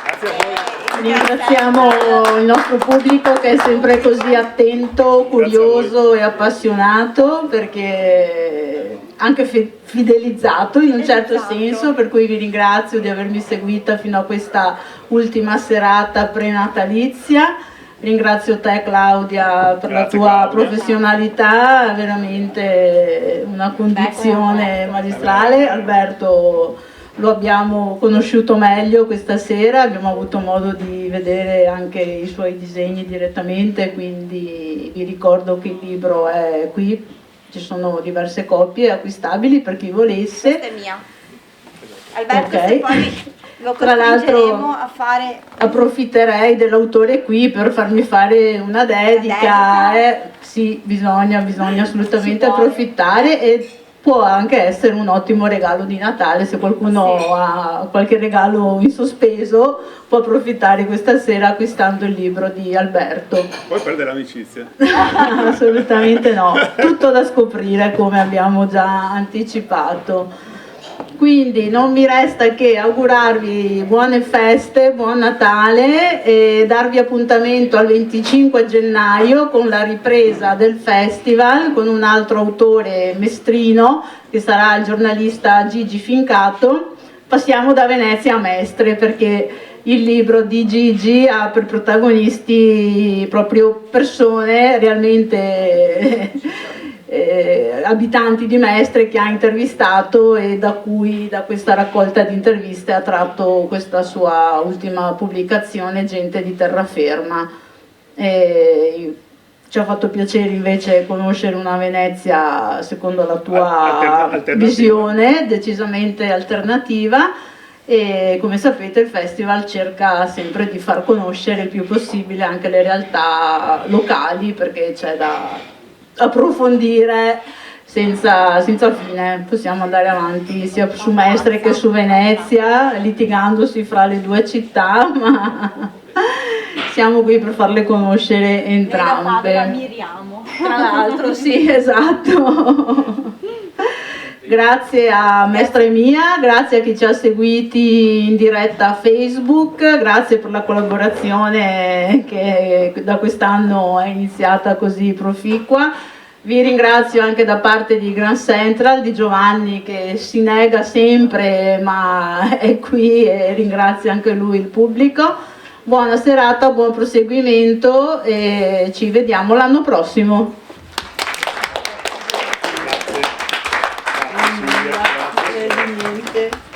Grazie a voi. Ringraziamo il nostro pubblico che è sempre così attento, curioso e appassionato, perché anche fidelizzato in un certo senso, per cui vi ringrazio di avermi seguita fino a questa ultima serata prenatalizia. Ringrazio te Claudia per la tua professionalità, veramente una condizione magistrale. Alberto lo abbiamo conosciuto meglio questa sera, abbiamo avuto modo di vedere anche i suoi disegni direttamente, quindi vi ricordo che il libro è qui, ci sono diverse copie acquistabili per chi volesse. Questa è mia. Alberto, Ok. se poi lo Tra l'altro costringeremo a fare... approfitterei dell'autore qui per farmi fare una dedica. Sì, bisogna assolutamente approfittare, e può anche essere un ottimo regalo di Natale. Se qualcuno ha qualche regalo in sospeso può approfittare questa sera acquistando il libro di Alberto. Poi perde l'amicizia. Assolutamente no, tutto da scoprire, come abbiamo già anticipato. Quindi non mi resta che augurarvi buone feste, buon Natale, e darvi appuntamento al 25 gennaio con la ripresa del festival con un altro autore mestrino che sarà il giornalista Gigi Fincato. Passiamo da Venezia a Mestre, perché il libro di Gigi ha per protagonisti proprio persone realmente abitanti di Mestre che ha intervistato, e da questa raccolta di interviste ha tratto questa sua ultima pubblicazione, Gente di terraferma. Ci ha fatto piacere invece conoscere una Venezia secondo la tua visione, decisamente alternativa, e come sapete il festival cerca sempre di far conoscere il più possibile anche le realtà locali, perché c'è da approfondire senza fine. Possiamo andare avanti sia su Mestre che su Venezia, litigandosi fra le due città, ma siamo qui per farle conoscere entrambe. La ammiriamo. Tra l'altro, sì, esatto. Grazie a Mestre Mia, grazie a chi ci ha seguiti in diretta a Facebook, grazie per la collaborazione che da quest'anno è iniziata così proficua. Vi ringrazio anche da parte di Grand Central, di Giovanni che si nega sempre ma è qui, e ringrazio anche lui il pubblico. Buona serata, buon proseguimento e ci vediamo l'anno prossimo. Grazie.